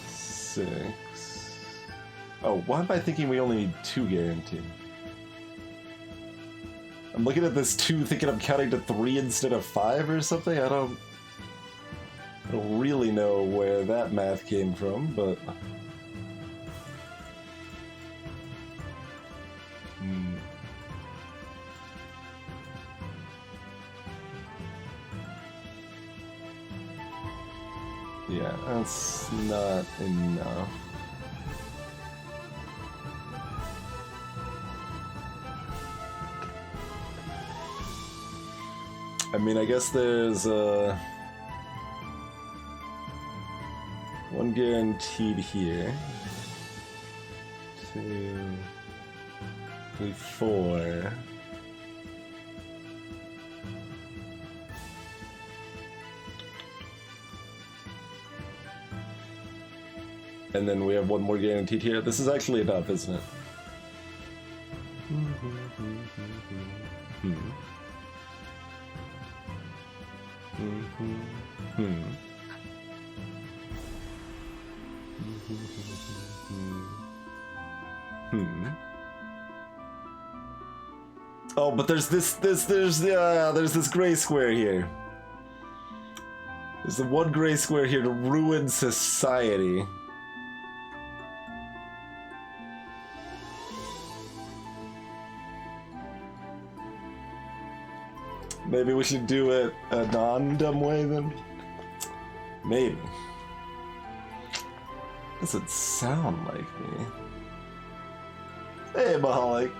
6. Oh, why am I thinking we only need 2 guaranteed? I'm looking at this 2 thinking I'm counting to 3 instead of 5 or something. I don't really know where that math came from, but... Yeah, that's not enough. I mean, I guess there's one guaranteed here. 2, 3, 4. And then we have one more guaranteed here. This is actually enough, isn't it? Oh, but there's there's this gray square here. There's the one gray square here to ruin society. Maybe we should do it a non-dumb way then? Maybe. Doesn't sound like me. Hey, Mahalik.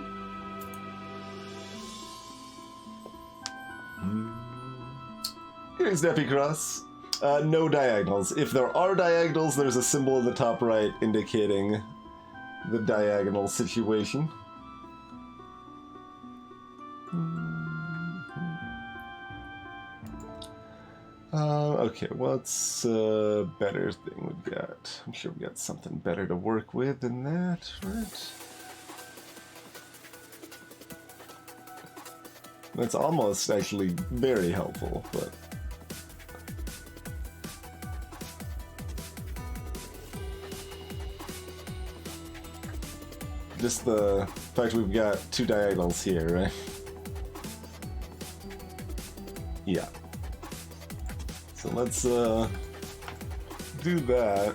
Here's Nappy Cross. No diagonals. If there are diagonals, there's a symbol in the top right indicating the diagonal situation. Okay, what's a better thing we've got? I'm sure we got something better to work with than that, right? That's almost actually very helpful, but... just the fact we've got two diagonals here, right? Yeah. So let's do that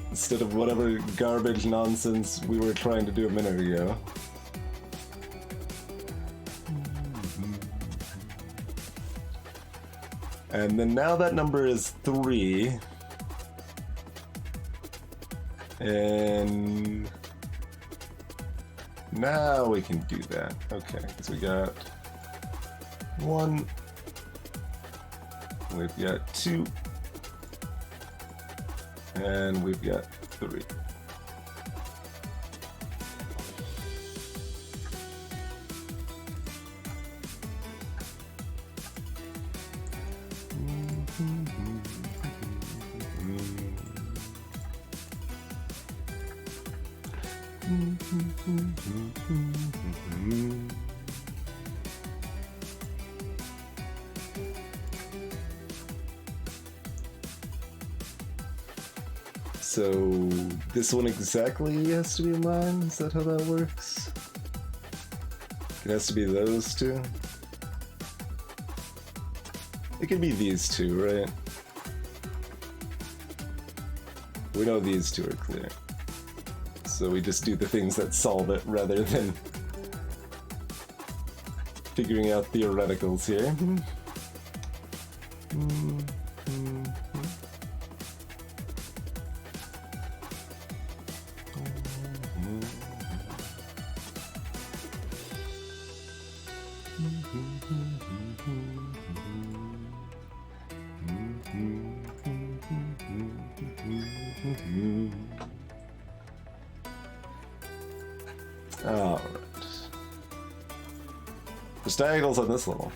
instead of whatever garbage nonsense we were trying to do a minute ago. And then now that number is 3. And now we can do that. Okay, so we got 1. We've got 2. And we've got 3. So this one exactly has to be mine? Is that how that works? It has to be those two? It could be these two, right? We know these two are clear. So we just do the things that solve it rather than figuring out theoreticals here. Alright. There's diagonals on this level.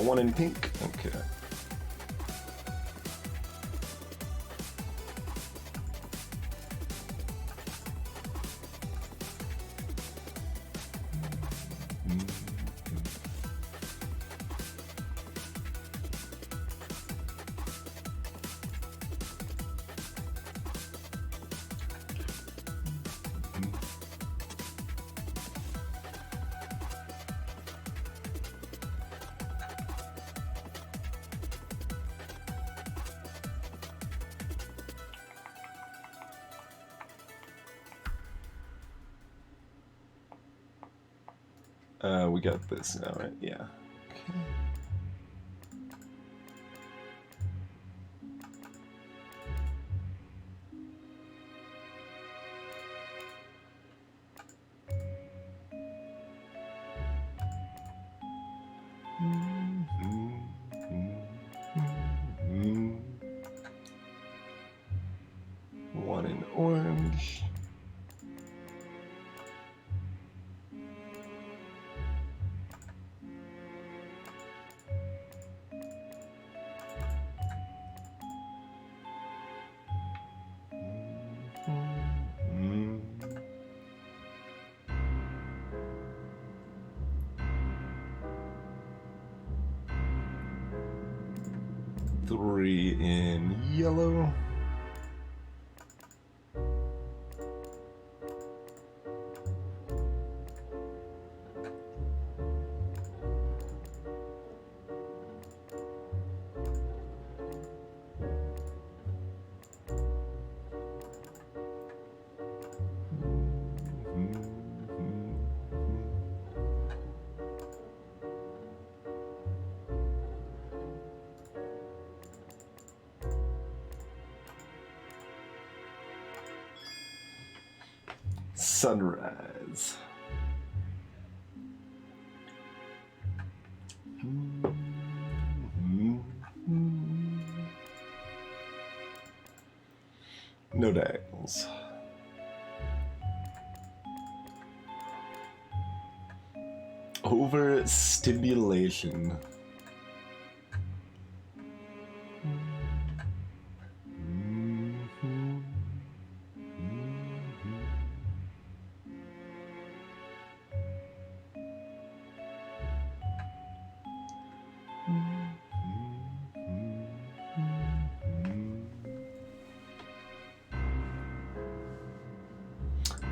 One in pink. Okay. We got this now, right? Yeah. Okay. One in orange. Three in yellow. Sunrise. No diagonals. Overstimulation.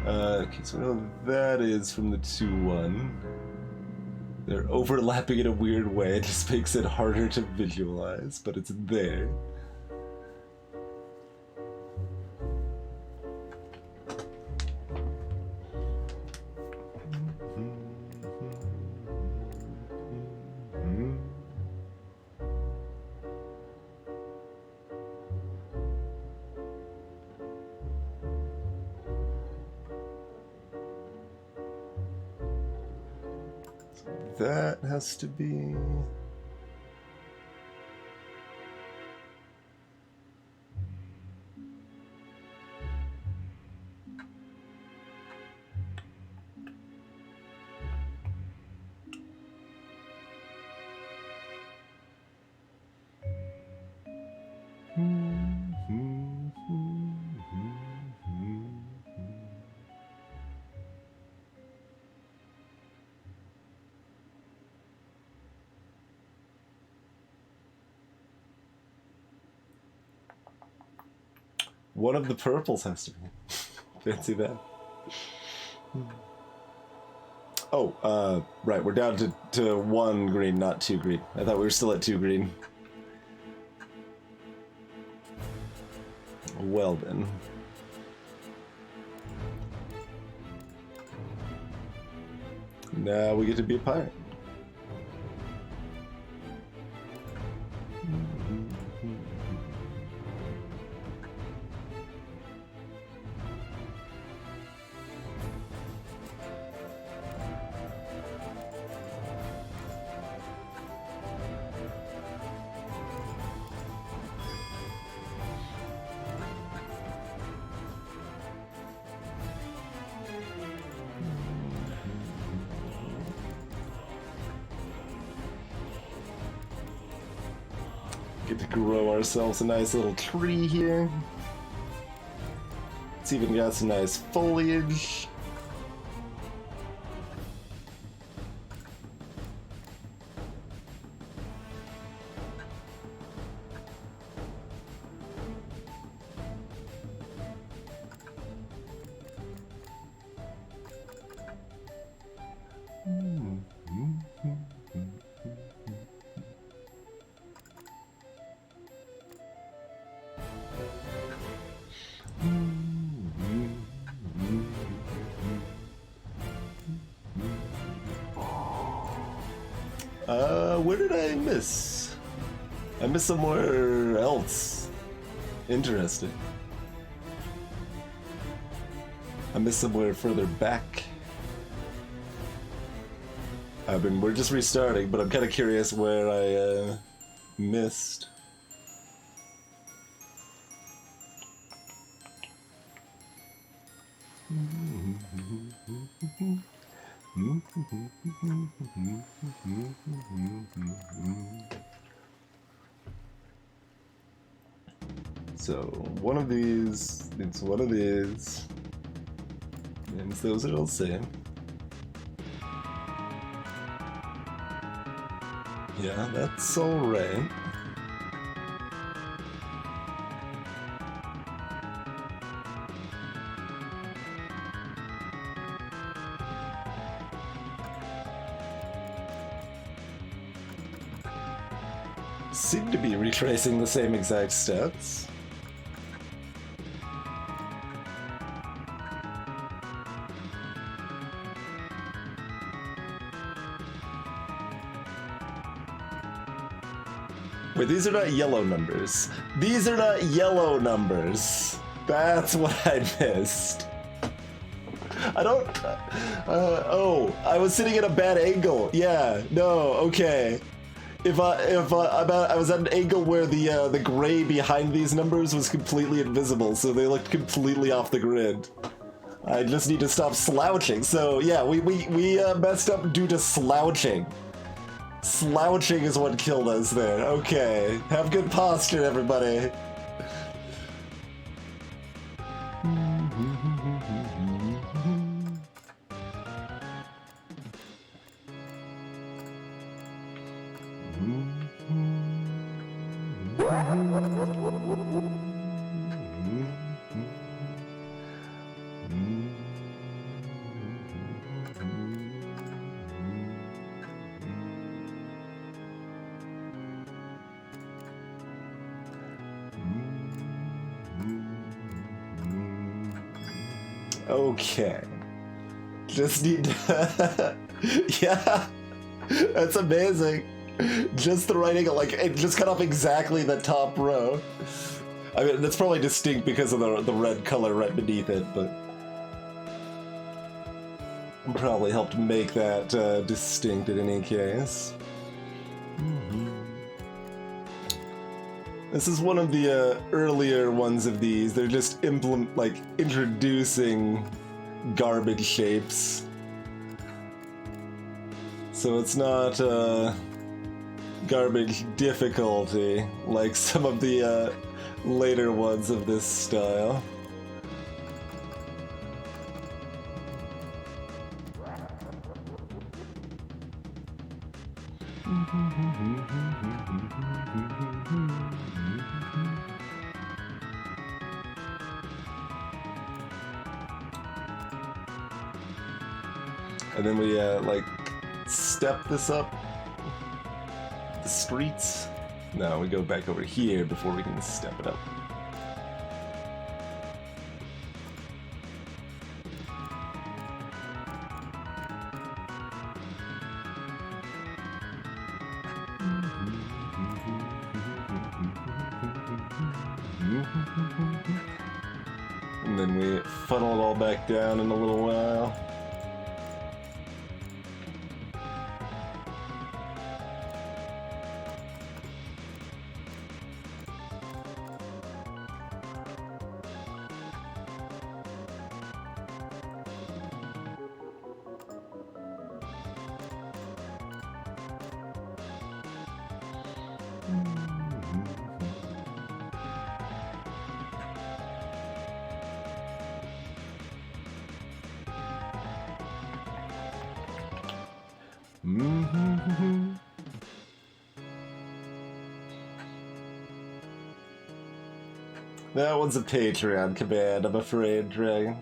Okay, so I know that is from the 2-1. They're overlapping in a weird way. It just makes it harder to visualize, but it's there. That has to be... One of the purples has to be. Fancy that. Oh, right, we're down to 1 green, not 2 green. I thought we were still at 2 green. Well then. Now we get to be a pirate. Get to grow ourselves a nice little tree here. It's even got some nice foliage. Where did I miss? I missed somewhere else. Interesting. I missed somewhere further back. We're just restarting, but I'm kind of curious where I missed. So one of these, it's one of these, and those are all the same. Yeah, that's all right. Seem to be retracing the same exact steps. Wait, these are not yellow numbers. These are not yellow numbers. That's what I missed. I don't... oh, I was sitting at a bad angle. Yeah, no, okay. I was at an angle where the gray behind these numbers was completely invisible, so they looked completely off the grid. I just need to stop slouching. So yeah, we messed up due to slouching. Slouching is what killed us there. Okay, have good posture, everybody. Okay. Just need to... yeah, that's amazing. Just the right angle, like, it just cut off exactly the top row. I mean, that's probably distinct because of the red color right beneath it, but... probably helped make that distinct in any case. This is one of the earlier ones of these. They're just introducing garbage shapes. So it's not garbage difficulty like some of the later ones of this style. And then we like step this up the streets. No, we go back over here before we can step it up. And then we funnel it all back down in a little while. That one's a Patreon command, I'm afraid, Dragon.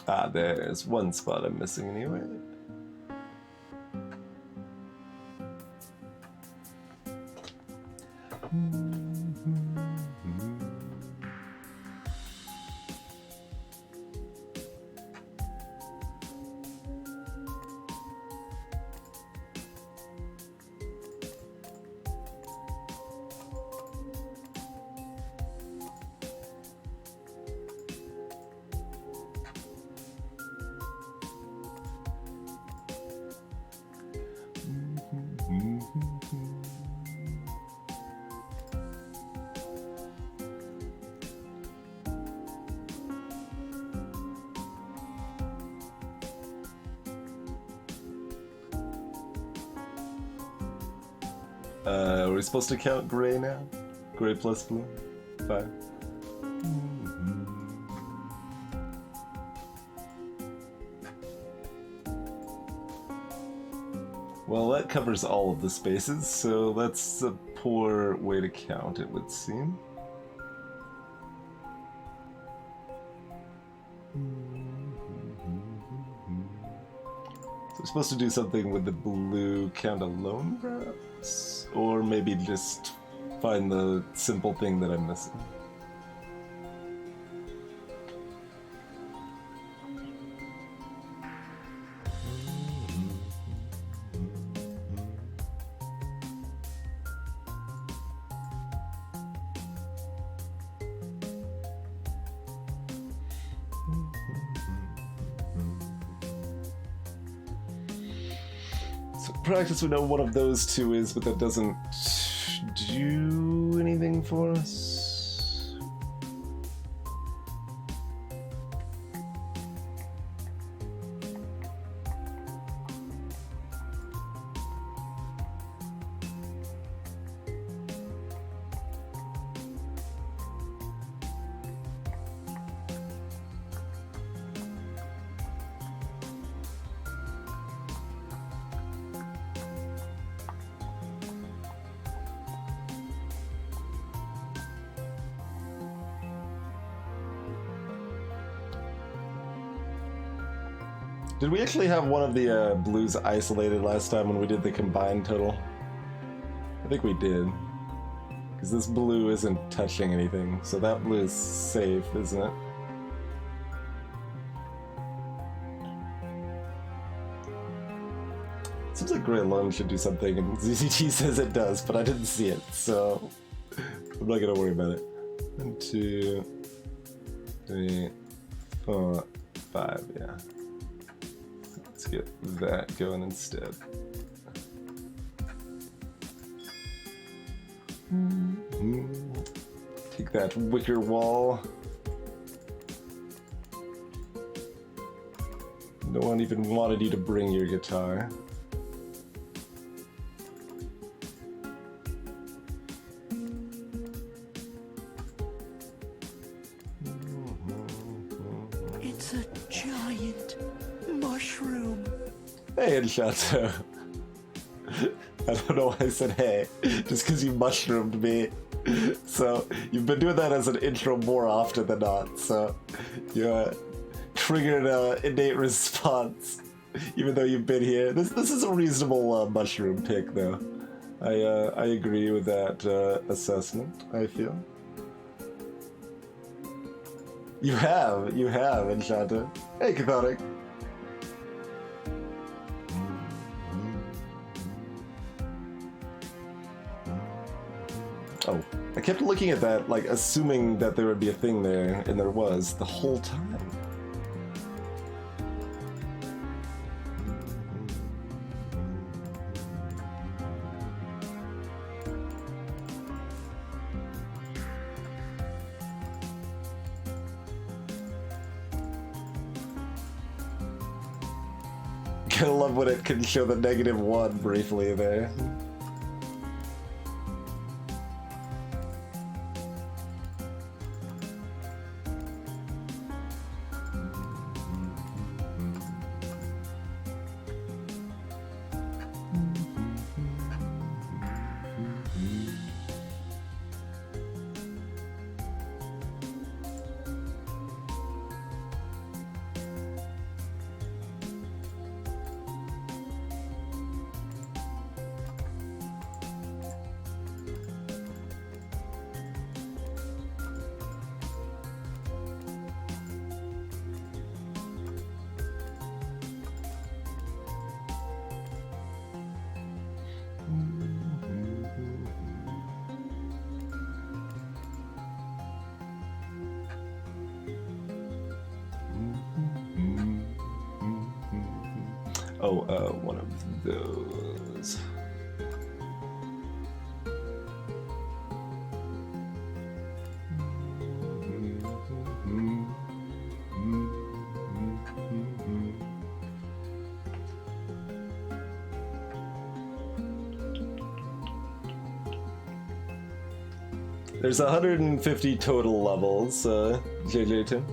Ah, there's one spot I'm missing anyway. Are we supposed to count gray now? Gray plus blue? 5. Well, that covers all of the spaces, so that's a poor way to count, it would seem. So we're supposed to do something with the blue count alone, perhaps? Or maybe just find the simple thing that I'm missing. So practice we know one of those two is, but that doesn't do anything for us. Did we actually have one of the blues isolated last time when we did the combined total? I think we did. Because this blue isn't touching anything, so that blue is safe, isn't it? Seems like gray alone should do something, and ZZT says it does, but I didn't see it, so I'm not gonna worry about it. 1, 2, 3, 4, 5, yeah. Let's get that going instead. Take that wicker wall. No one even wanted you to bring your guitar. It's a giant mushroom. Hey, Inshato. I don't know why I said hey, just because you mushroomed me. So, you've been doing that as an intro more often than not, so you triggered an innate response, even though you've been here. This is a reasonable mushroom pick, though. I agree with that assessment, I feel. You have, Enchanted. Hey, Cathodic. Oh, I kept looking at that, like, assuming that there would be a thing there, and there was the whole time. I love when it can show the -1 briefly there. Oh, one of those. There's 150 total levels, JJ2.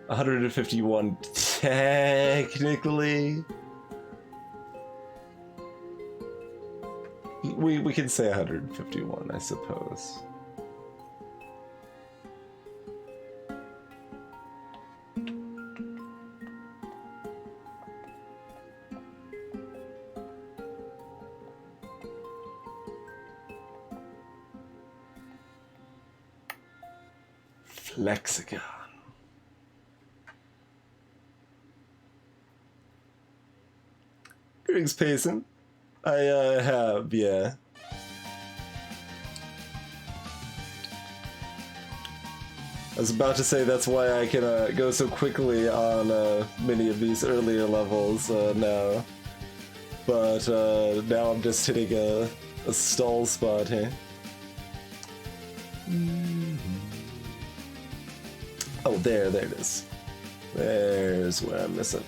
151 technically. We can say 151, I suppose. Flexigon. Greetings, Payson. I have, yeah. was about to say that's why I can go so quickly on many of these earlier levels now. But now I'm just hitting a stall spot here. Oh, there it is. There's where I'm missing.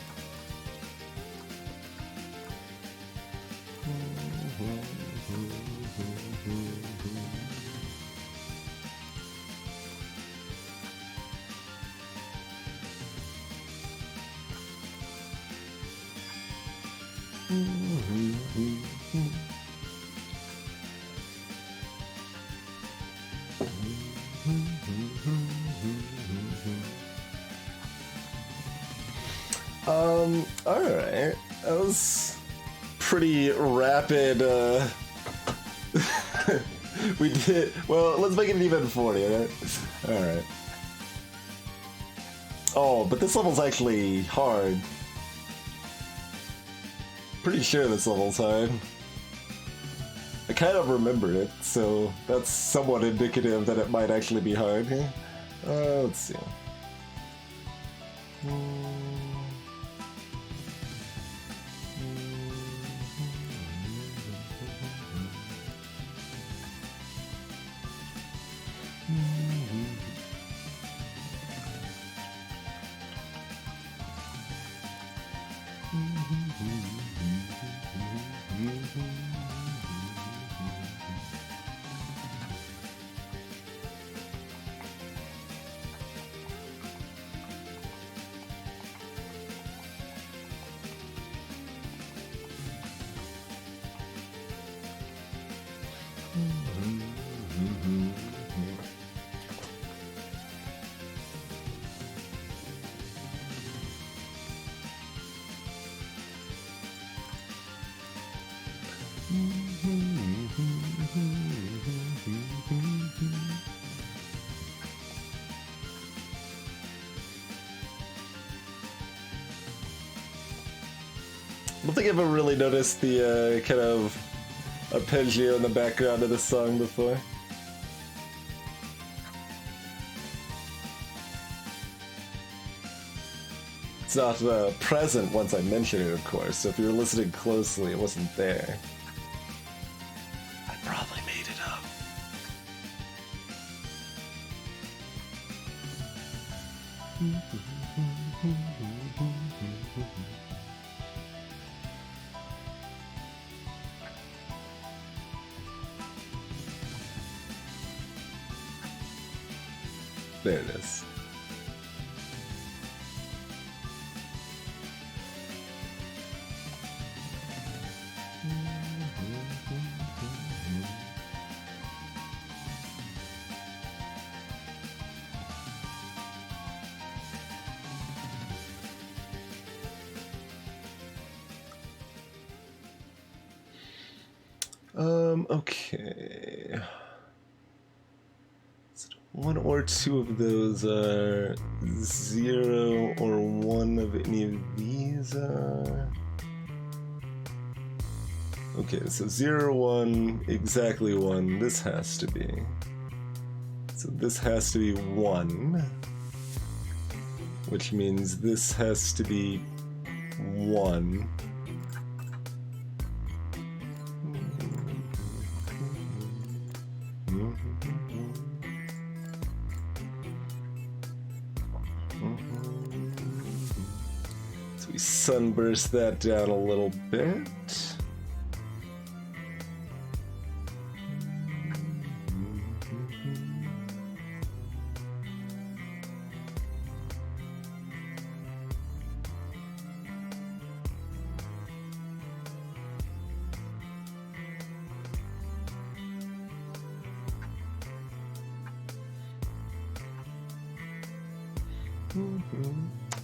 Alright. That was pretty rapid, we did, well, let's make it an even 40, alright? Alright. Oh, but this level's actually hard. Pretty sure this level's hard. I kind of remembered it, so that's somewhat indicative that it might actually be hard here. Let's see. I don't think I've ever really noticed the kind of arpeggio in the background of the song before. It's not present once I mention it, of course, so if you were listening closely, it wasn't there. I probably made it up. There it is. Okay. One or two of those are 0 or 1 of any of these are. Okay, so 0, 1, exactly 1. This has to be. So this has to be 1. Which means this has to be 1. So we sunburst that down a little bit.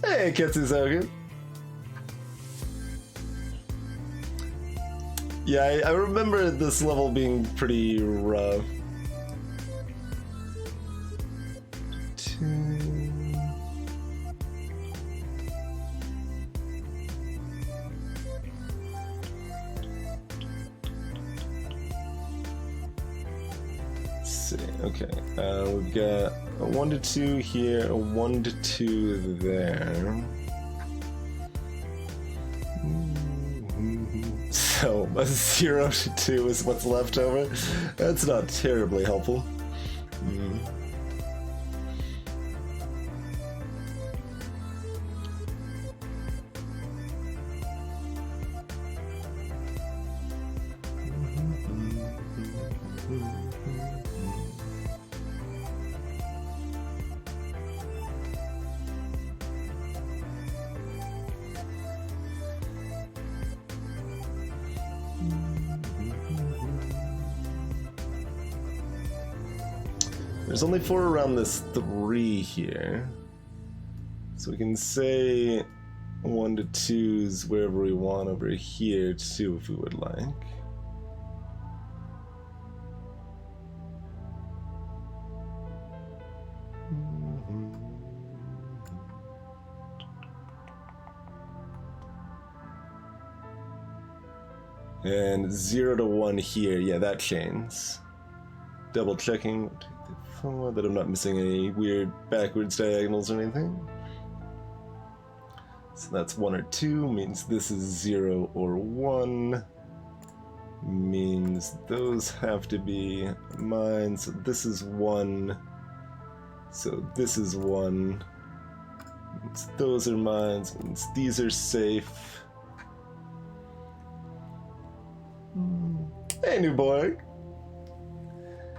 Hey, Ketsuzoku. Yeah, I remember this level being pretty rough. see. Okay, we've got a 1 to 2 here, a 1 to 2 there. So a 0 to 2 is what's left over. That's not terribly helpful. There's only 4 around this 3 here. So we can say 1 to 2s wherever we want over here too, if we would like. And 0 to 1 here, yeah, that chains. Double checking that I'm not missing any weird backwards diagonals or anything. So that's 1 or 2, means this is 0 or 1. Means those have to be mine, so this is 1. So this is 1. Means those are mine, means these are safe. Hey, new boy!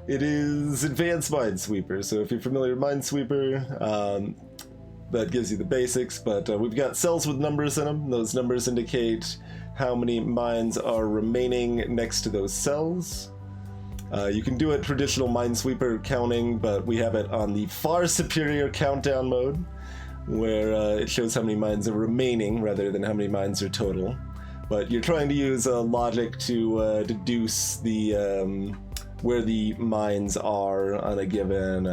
It is Advanced Minesweeper, so if you're familiar with Minesweeper, that gives you the basics, but we've got cells with numbers in them. Those numbers indicate how many mines are remaining next to those cells. You can do it traditional Minesweeper counting, but we have it on the far superior countdown mode, where it shows how many mines are remaining rather than how many mines are total. But you're trying to use logic to deduce the where the mines are on a given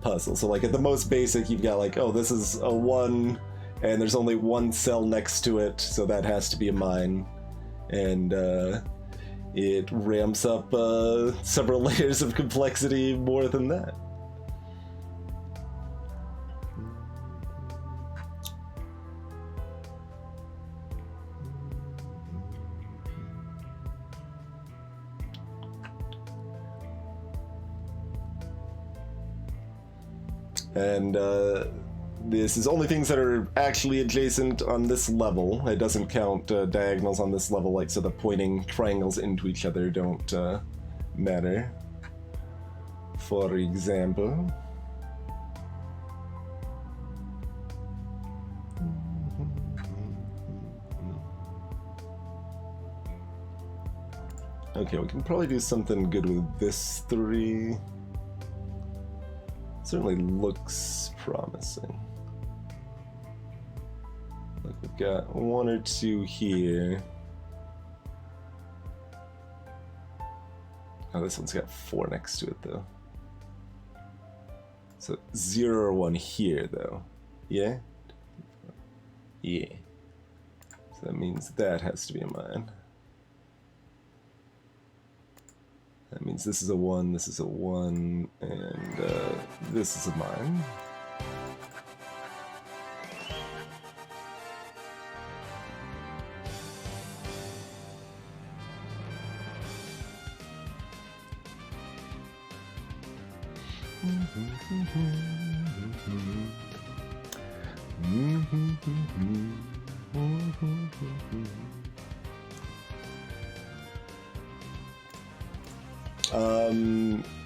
puzzle. So like at the most basic, you've got like, oh, this is a 1, and there's only 1 cell next to it, so that has to be a mine. And it ramps up several layers of complexity more than that. And this is only things that are actually adjacent on this level. It doesn't count diagonals on this level, like so the pointing triangles into each other don't matter. For example. Okay, we can probably do something good with this 3. Certainly looks promising. Like we've got 1 or 2 here. Oh, this one's got 4 next to it though. So 0 or 1 here though. Yeah? Yeah. So that means that has to be a mine. That means this is a 1, this is a 1, and this is a mine.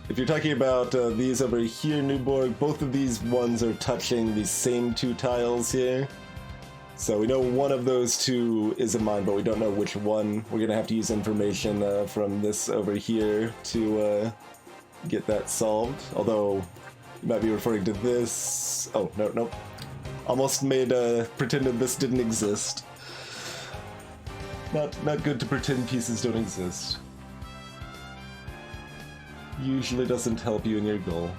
If you're talking about these over here, Newborg, both of these ones are touching these same 2 tiles here. So we know one of those 2 is a mine, but we don't know which one. We're gonna have to use information from this over here to get that solved. Although, you might be referring to this. Oh, no. Almost made pretended this didn't exist. Not good to pretend pieces don't exist. Usually doesn't help you in your goal.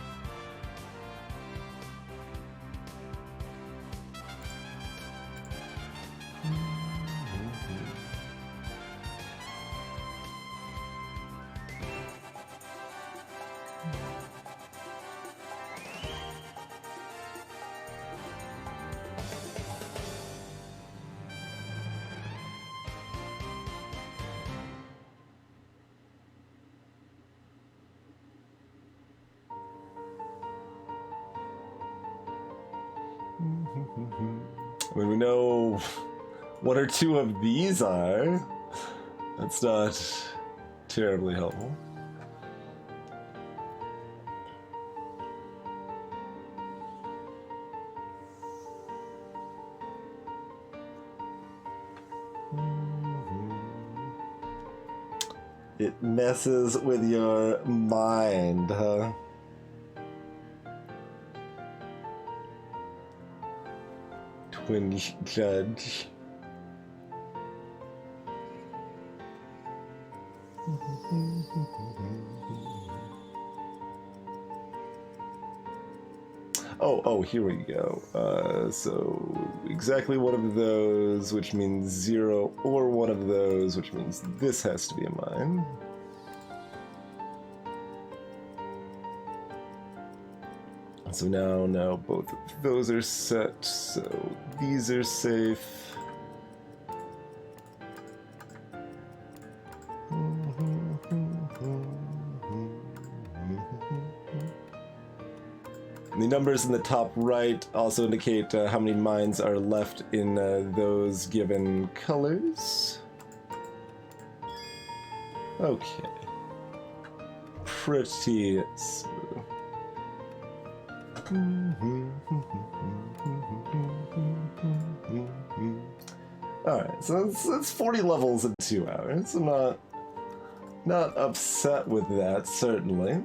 I mean, we know one or two of these are. That's not terribly helpful. It messes with your mind, huh? Twin Judge. Oh, here we go. So exactly one of those, which means 0, or one of those, which means this has to be a mine. So now both of those are set, so these are safe. The numbers in the top right also indicate how many mines are left in those given colors. Okay. Pretty smooth. Alright, so that's 40 levels in 2 hours. I'm not upset with that, certainly.